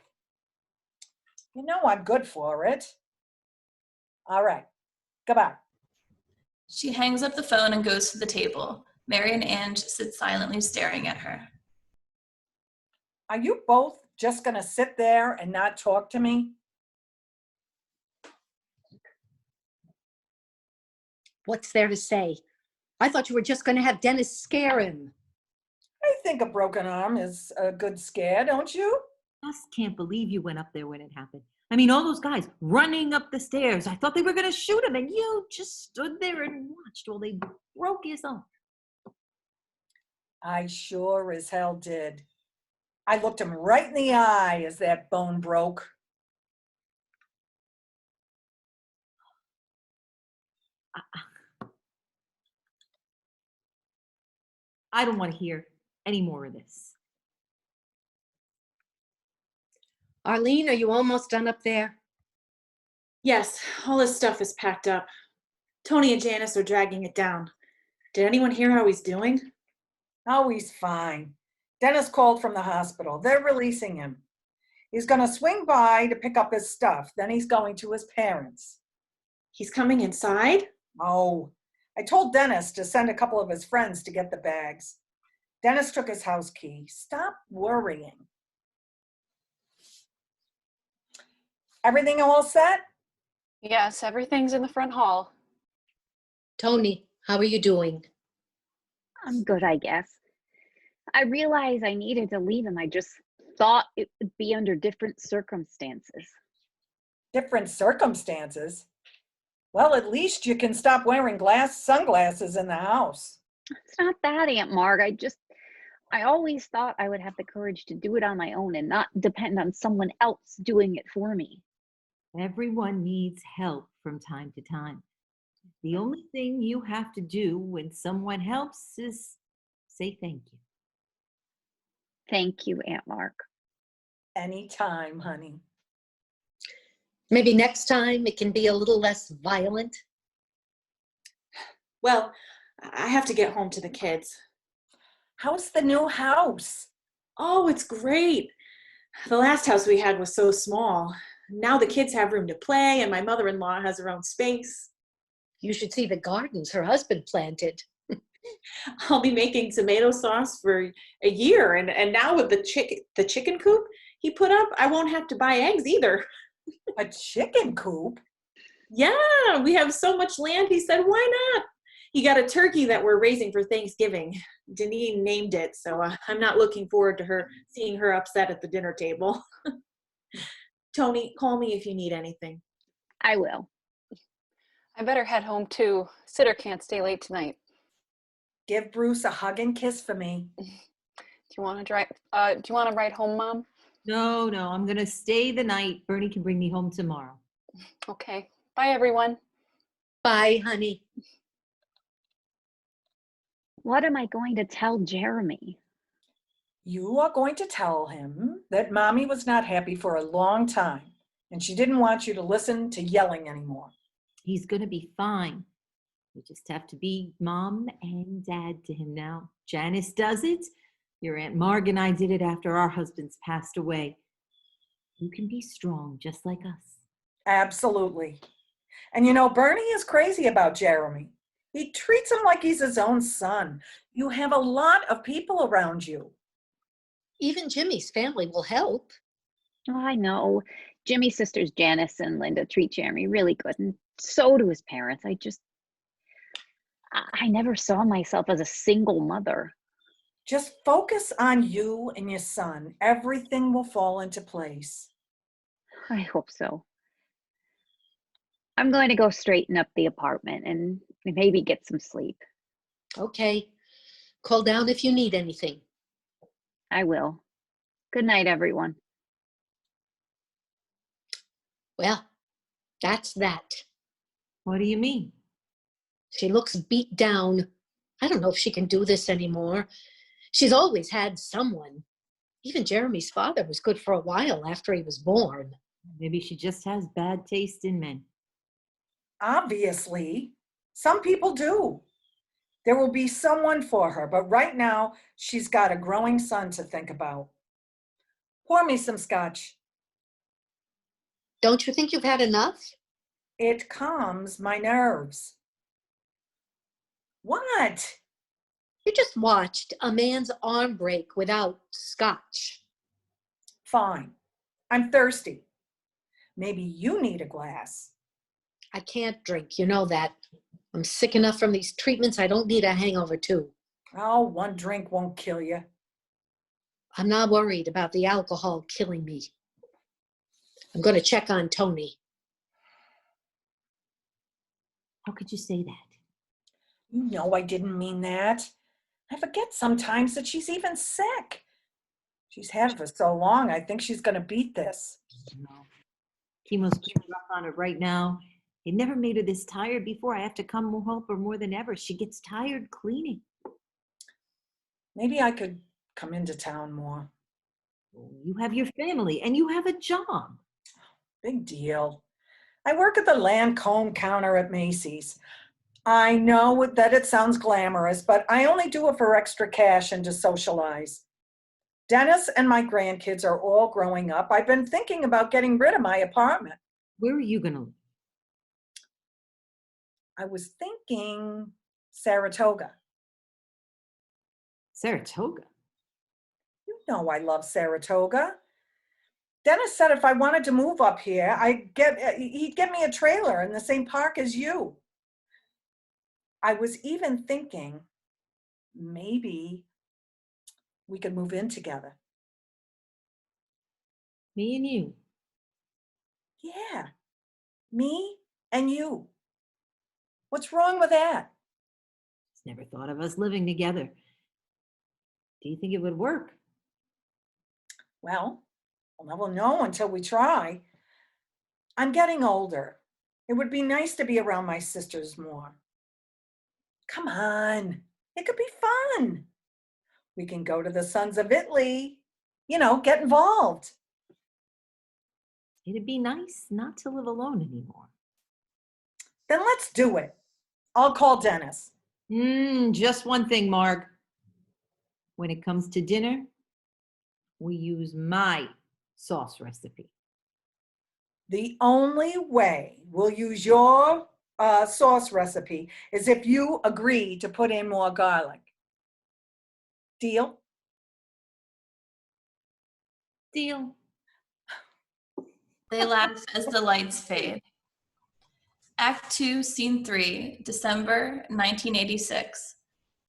You know I'm good for it. All right, goodbye. She hangs up the phone and goes to the table. Mary and Ange sit silently staring at her. Are you both just gonna sit there and not talk to me? What's there to say? I thought you were just going to have Dennis scare him. I think a broken arm is a good scare, don't you? Just can't believe you went up there when it happened. I mean, all those guys running up the stairs. I thought they were going to shoot him, and you just stood there and watched while they broke his arm. I sure as hell did. I looked him right in the eye as that bone broke. I don't want to hear any more of this. Arlene, are you almost done up there? Yes, all his stuff is packed up. Tony and Janice are dragging it down. Did anyone hear how he's doing? Oh, he's fine. Dennis called from the hospital. They're releasing him. He's going to swing by to pick up his stuff. Then he's going to his parents. He's coming inside? Oh, I told Dennis to send a couple of his friends to get the bags. Dennis took his house key. Stop worrying. Everything all set? Yes, everything's in the front hall. Tony, how are you doing? I'm good, I guess. I realized I needed to leave him. I just thought it would be under different circumstances. Different circumstances? Well, at least you can stop wearing sunglasses in the house. It's not that, Aunt Marg. I always thought I would have the courage to do it on my own and not depend on someone else doing it for me. Everyone needs help from time to time. The only thing you have to do when someone helps is say thank you. Thank you, Aunt Marg. Anytime, honey. Maybe next time it can be a little less violent. Well, I have to get home to the kids. How's the new house? Oh, it's great. The last house we had was so small. Now the kids have room to play and my mother-in-law has her own space. You should see the gardens her husband planted. I'll be making tomato sauce for a year. And now with the chicken coop he put up, I won't have to buy eggs either. A chicken coop? Yeah, we have so much land. He said, why not? He got a turkey that we're raising for Thanksgiving. Denise named it, so I'm not looking forward to seeing her upset at the dinner table. Tony, call me if you need anything. I will. I better head home too. Sitter can't stay late tonight. Give Bruce a hug and kiss for me. Do you want to ride home, Mom? No, I'm going to stay the night. Bernie can bring me home tomorrow. Okay. Bye, everyone. Bye, honey. What am I going to tell Jeremy? You are going to tell him that Mommy was not happy for a long time, and she didn't want you to listen to yelling anymore. He's going to be fine. We just have to be mom and dad to him now. Janice does it. Your Aunt Marg and I did it after our husbands passed away. You can be strong just like us. Absolutely. And you know, Bernie is crazy about Jeremy. He treats him like he's his own son. You have a lot of people around you. Even Jimmy's family will help. Oh, I know. Jimmy's sisters Janice and Linda treat Jeremy really good, and so do his parents. I never saw myself as a single mother. Just focus on you and your son. Everything will fall into place. I hope so. I'm going to go straighten up the apartment and maybe get some sleep. Okay. Call down if you need anything. I will. Good night, everyone. Well, that's that. What do you mean? She looks beat down. I don't know if she can do this anymore. She's always had someone. Even Jeremy's father was good for a while after he was born. Maybe she just has bad taste in men. Obviously, some people do. There will be someone for her, but right now she's got a growing son to think about. Pour me some scotch. Don't you think you've had enough? It calms my nerves. What? You just watched a man's arm break without scotch. Fine. I'm thirsty. Maybe you need a glass. I can't drink, you know that. I'm sick enough from these treatments, I don't need a hangover too. Oh, one drink won't kill you. I'm not worried about the alcohol killing me. I'm going to check on Tony. How could you say that? You know I didn't mean that. I forget sometimes that she's even sick. She's had it for so long, I think she's going to beat this. No. Chemo's pretty rough on her right now. It never made her this tired before. I have to come help her more than ever. She gets tired cleaning. Maybe I could come into town more. You have your family and you have a job. Big deal. I work at the Lancome counter at Macy's. I know that it sounds glamorous, but I only do it for extra cash and to socialize. Dennis and my grandkids are all growing up. I've been thinking about getting rid of my apartment. Where are you going to live? I was thinking Saratoga. Saratoga? You know I love Saratoga. Dennis said if I wanted to move up here, he'd get me a trailer in the same park as you. I was even thinking maybe we could move in together. Me and you. Yeah, me and you. What's wrong with that? Just never thought of us living together. Do you think it would work? Well, we'll never know until we try. I'm getting older. It would be nice to be around my sisters more. Come on, it could be fun. We can go to the Sons of Italy, get involved. It'd be nice not to live alone anymore. Then let's do it. I'll call Dennis. Just one thing, Marg. When it comes to dinner, we use my sauce recipe. The only way we'll use your sauce recipe is if you agree to put in more garlic. Deal? Deal. They laugh as the lights fade. Act 2, Scene 3, December 1986.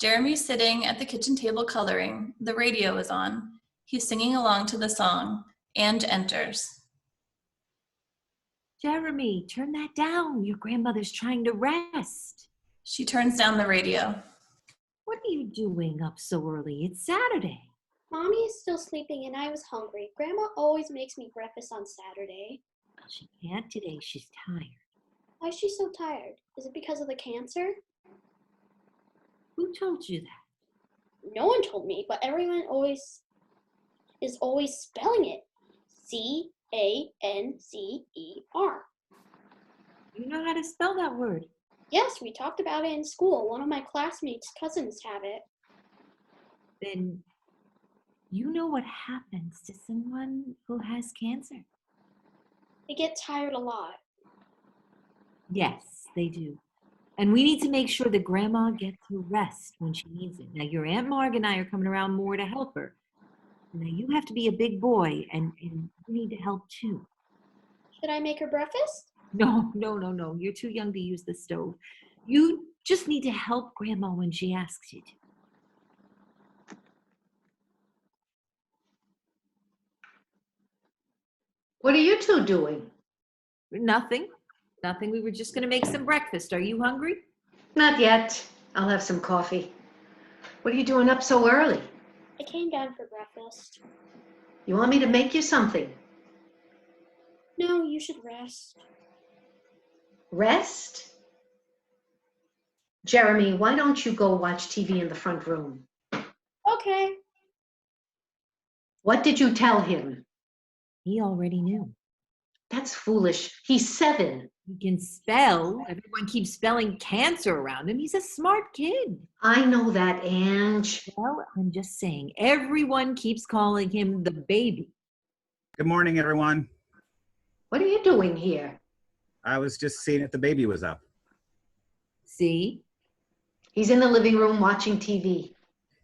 Jeremy's sitting at the kitchen table coloring. The radio is on. He's singing along to the song. Ange enters. Jeremy, turn that down. Your grandmother's trying to rest. She turns down the radio. What are you doing up so early? It's Saturday. Mommy is still sleeping and I was hungry. Grandma always makes me breakfast on Saturday. Well, she can't today. She's tired. Why is she so tired? Is it because of the cancer? Who told you that? No one told me, but everyone is always spelling it. Cancer. You know how to spell that word. Yes, we talked about it in school. One of my classmates' cousins have it. Then you know what happens to someone who has cancer. They get tired a lot. Yes, they do. And we need to make sure that Grandma gets her rest when she needs it. Now, your Aunt Marg and I are coming around more to help her. Now you have to be a big boy and you need to help too. Should I make her breakfast? No, no, no, no. You're too young to use the stove. You just need to help Grandma when she asks you to. What are you two doing? Nothing. Nothing. We were just going to make some breakfast. Are you hungry? Not yet. I'll have some coffee. What are you doing up so early? I came down for breakfast. You want me to make you something? No, you should rest. Rest? Jeremy, why don't you go watch TV in the front room? Okay. What did you tell him? He already knew. That's foolish. He's 7. He can spell. Everyone keeps spelling cancer around him. He's a smart kid. I know that, Ange. Well, I'm just saying, everyone keeps calling him the baby. Good morning, everyone. What are you doing here? I was just seeing if the baby was up. See? He's in the living room watching TV.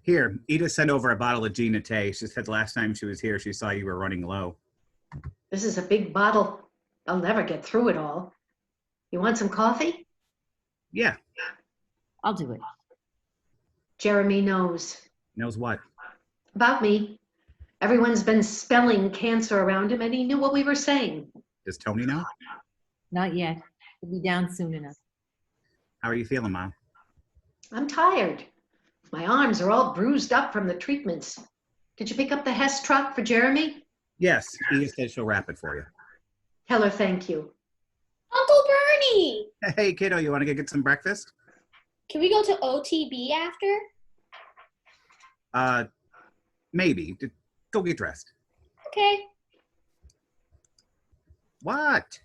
Here, Edith sent over a bottle of Gina Tay. She said last time she was here, she saw you were running low. This is a big bottle. I'll never get through it all. You want some coffee? Yeah. I'll do it. Jeremy knows. Knows what? About me. Everyone's been spelling cancer around him, and he knew what we were saying. Does Tony know? Not yet. He'll be down soon enough. How are you feeling, Mom? I'm tired. My arms are all bruised up from the treatments. Did you pick up the Hess truck for Jeremy? Yes, Edith said she'll wrap it for you. Tell her thank you. Uncle Bernie! Hey, kiddo, you want to get some breakfast? Can we go to OTB after? Maybe. Go get dressed. Okay. What?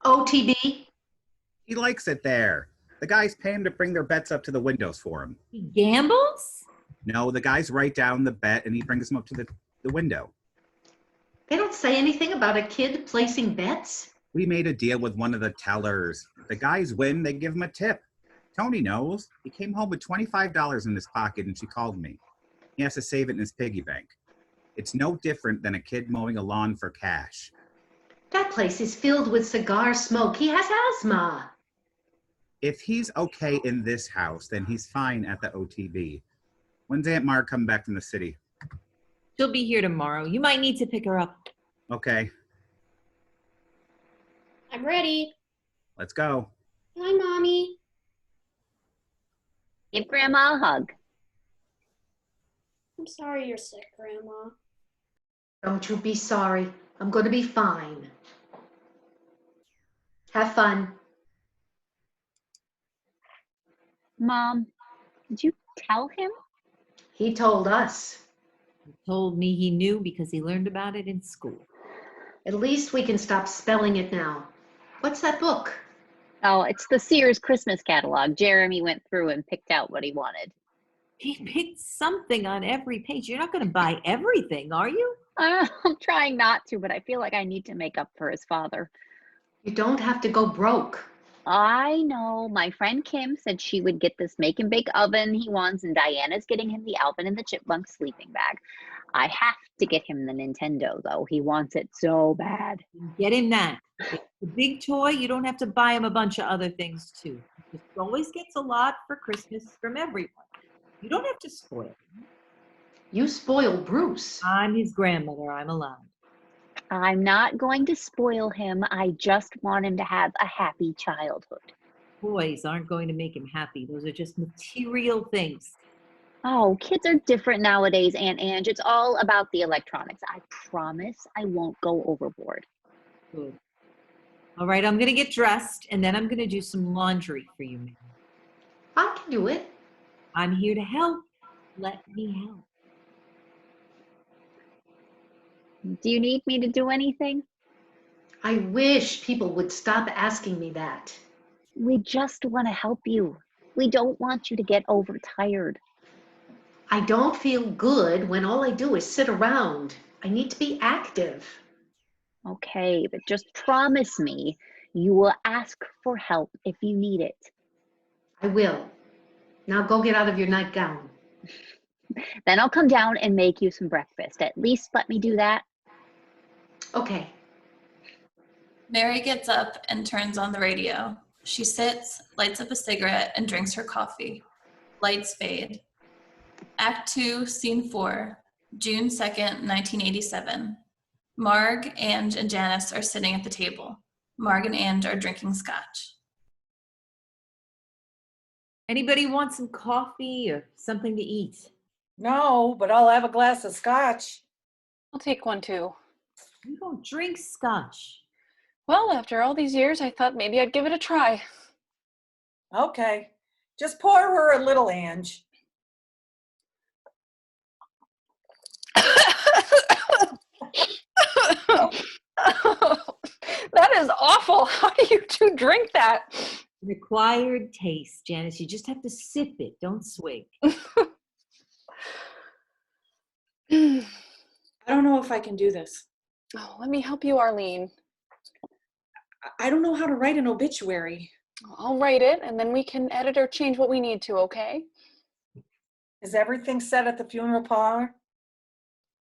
OTB? He likes it there. The guys pay him to bring their bets up to the windows for him. He gambles? No, the guys write down the bet and he brings them up to the window. They don't say anything about a kid placing bets? We made a deal with one of the tellers. The guys win, they give him a tip. Tony knows. He came home with $25 in his pocket and she called me. He has to save it in his piggy bank. It's no different than a kid mowing a lawn for cash. That place is filled with cigar smoke. He has asthma. If he's okay in this house, then he's fine at the OTB. When's Aunt Marg come back from the city? She'll be here tomorrow. You might need to pick her up. Okay, I'm ready. let's go. Bye, Mommy. Give Grandma a hug. I'm sorry you're sick, Grandma. Don't you be sorry. I'm going to be fine. Have fun. Mom, did you tell him? He told us. He told me he knew because he learned about it in school. At least we can stop spelling it now. What's that book? Oh, it's the Sears Christmas catalog. Jeremy went through and picked out what he wanted. He picked something on every page. You're not going to buy everything, are you? I'm trying not to, but I feel like I need to make up for his father. You don't have to go broke. I know. My friend Kim said she would get this make and bake oven he wants, and Diana's getting him the Alvin and the Chipmunk sleeping bag. I have to get him the Nintendo, though. He wants it so bad. Get him that. It's a big toy. You don't have to buy him a bunch of other things, too. He always gets a lot for Christmas from everyone. You don't have to spoil him. You spoil Bruce. I'm his grandmother. I'm allowed. I'm not going to spoil him. I just want him to have a happy childhood. Boys aren't going to make him happy. Those are just material things. Oh, kids are different nowadays, Aunt Ange. It's all about the electronics. I promise I won't go overboard. Good. All right, I'm going to get dressed, and then I'm going to do some laundry for you, Mary. I can do it. I'm here to help. Let me help. Do you need me to do anything? I wish people would stop asking me that. We just want to help you. We don't want you to get overtired. I don't feel good when all I do is sit around. I need to be active. Okay, but just promise me you will ask for help if you need it. I will. Now go get out of your nightgown. Then I'll come down and make you some breakfast. At least let me do that. Okay. Mary gets up and turns on the radio. She sits, lights up a cigarette, and drinks her coffee. Lights fade. Act 2, Scene 4, June 2nd, 1987. Marg, Ange, and Janice are sitting at the table. Marg and Ange are drinking scotch. Anybody want some coffee or something to eat? No, but I'll have a glass of scotch. I'll take one too. You don't drink scotch. Well, after all these years, I thought maybe I'd give it a try. Okay. Just pour her a little, Ange. That is awful. How do you two drink that? An acquired taste, Janice. You just have to sip it. Don't swig. I don't know if I can do this. Oh, let me help you, Arlene. I don't know how to write an obituary. I'll write it, and then we can edit or change what we need to, okay? Is everything set at the funeral parlor?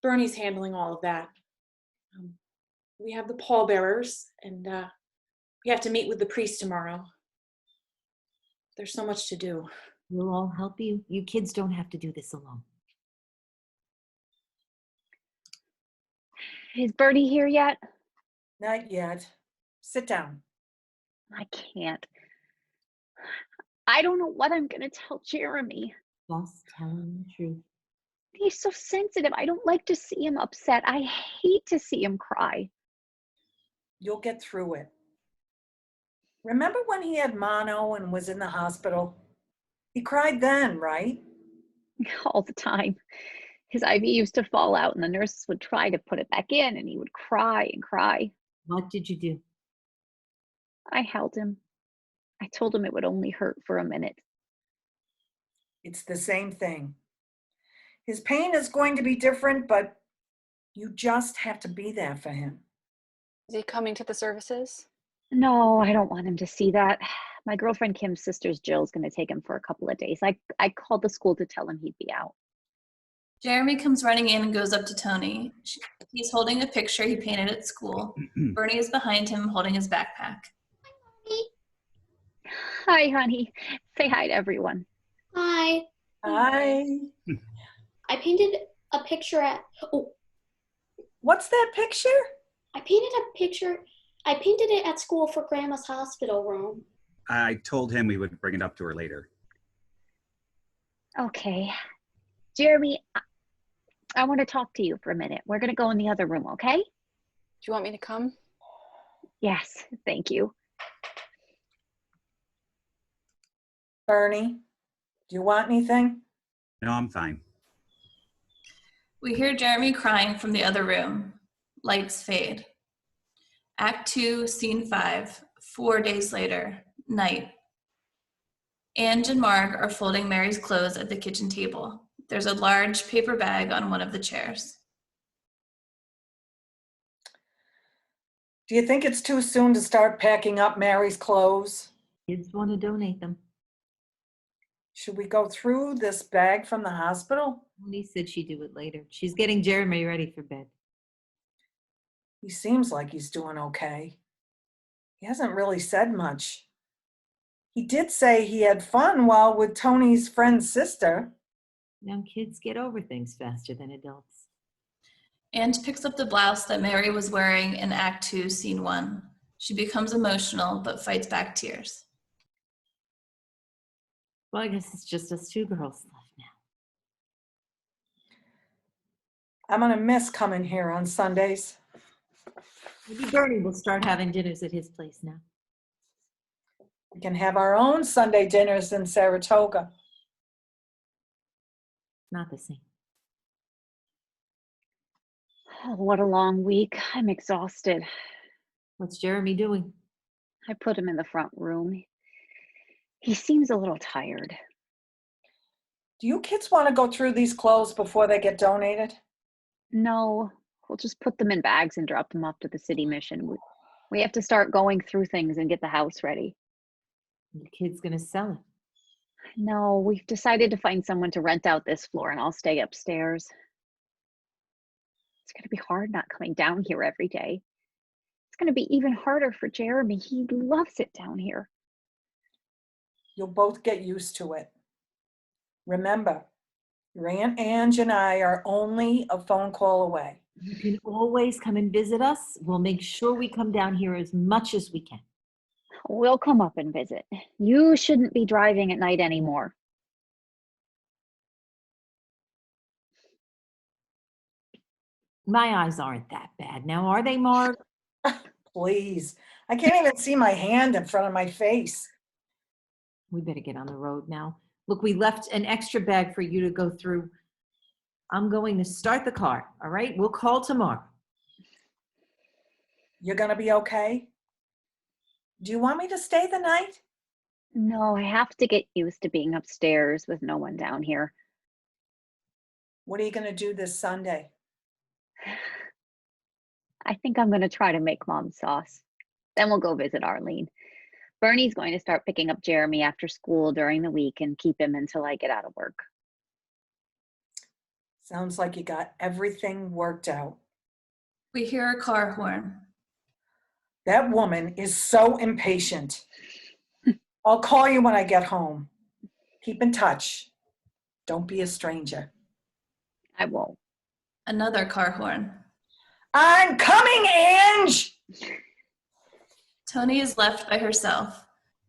Bernie's handling all of that. We have the pallbearers, and we have to meet with the priest tomorrow. There's so much to do. We'll all help you. You kids don't have to do this alone. Is Bertie here yet? Not yet. Sit down. I can't. I don't know what I'm going to tell Jeremy. Just tell him the truth. He's so sensitive. I don't like to see him upset. I hate to see him cry. You'll get through it. Remember when he had mono and was in the hospital? He cried then, right? All the time. His IV used to fall out and the nurses would try to put it back in and he would cry and cry. What did you do? I held him. I told him it would only hurt for a minute. It's the same thing. His pain is going to be different, but you just have to be there for him. Is he coming to the services? No, I don't want him to see that. My girlfriend Kim's sister's Jill's going to take him for a couple of days. I called the school to tell him he'd be out. Jeremy comes running in and goes up to Tony. He's holding a picture he painted at school. Bernie is behind him holding his backpack. Hi, honey. Say hi to everyone. Hi. Hi. I painted a picture at, What's that picture? I painted it at school for Grandma's hospital room. I told him we would bring it up to her later. Okay. Jeremy, I want to talk to you for a minute. We're going to go in the other room, okay? Do you want me to come? Yes, thank you. Bernie, do you want anything? No, I'm fine. We hear Jeremy crying from the other room. Lights fade. Act 2, Scene 5, 4 days later, night. Ange and Marg are folding Mary's clothes at the kitchen table. There's a large paper bag on one of the chairs. Do you think it's too soon to start packing up Mary's clothes? Kids want to donate them. Should we go through this bag from the hospital? Tony said she'd do it later. She's getting Jeremy ready for bed. He seems like he's doing okay. He hasn't really said much. He did say he had fun while with Tony's friend's sister. Young kids get over things faster than adults. Ange picks up the blouse that Mary was wearing in Act 2, Scene 1. She becomes emotional, but fights back tears. Well, I guess it's just us two girls left now. I'm gonna miss coming here on Sundays. Maybe Bernie will start having dinners at his place now. We can have our own Sunday dinners in Saratoga. Not the same. Oh, what a long week. I'm exhausted. What's Jeremy doing? I put him in the front room. He seems a little tired. Do you kids want to go through these clothes before they get donated? No, we'll just put them in bags and drop them off to the city mission. We have to start going through things and get the house ready. The kid's gonna sell it. No, we've decided to find someone to rent out this floor and I'll stay upstairs. It's going to be hard not coming down here every day. It's going to be even harder for Jeremy. He loves it down here. You'll both get used to it. Remember, your Aunt Ange and I are only a phone call away. You can always come and visit us. We'll make sure we come down here as much as we can. We'll come up and visit. You shouldn't be driving at night anymore. My eyes aren't that bad now, are they, Marg? Please. I can't even see my hand in front of my face. We better get on the road now. Look, we left an extra bag for you to go through. I'm going to start the car, all right? We'll call tomorrow. You're going to be okay? Do you want me to stay the night? No, I have to get used to being upstairs with no one down here. What are you going to do this Sunday? I think I'm going to try to make Mom's sauce. Then we'll go visit Arlene. Bernie's going to start picking up Jeremy after school during the week and keep him until I get out of work. Sounds like you got everything worked out. We hear a car horn. That woman is so impatient. I'll call you when I get home. Keep in touch. Don't be a stranger. I won't. Another car horn. I'm coming, Ange! Tony is left by herself.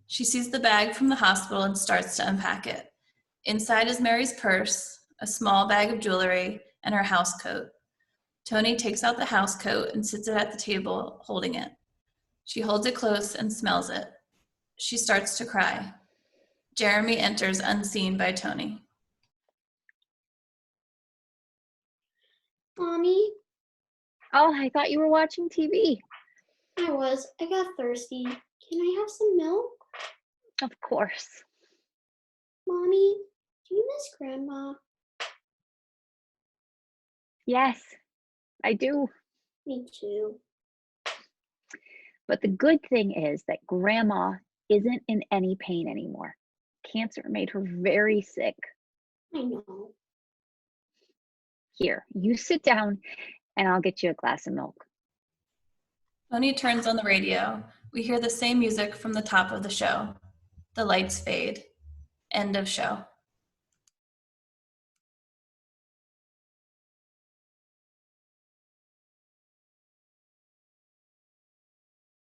She sees the bag from the hospital and starts to unpack it. Inside is Mary's purse, a small bag of jewelry, and her house coat. Tony takes out the house coat and sits it at the table, holding it. She holds it close and smells it. She starts to cry. Jeremy enters unseen by Tony. Mommy, Oh, I thought you were watching TV. I was. I got thirsty. Can I have some milk? Of course. Mommy, do you miss Grandma? Yes, I do. Me too. But the good thing is that Grandma isn't in any pain anymore. Cancer made her very sick. I know. Here, you sit down and I'll get you a glass of milk. Tony turns on the radio. We hear the same music from the top of the show. The lights fade. End of show.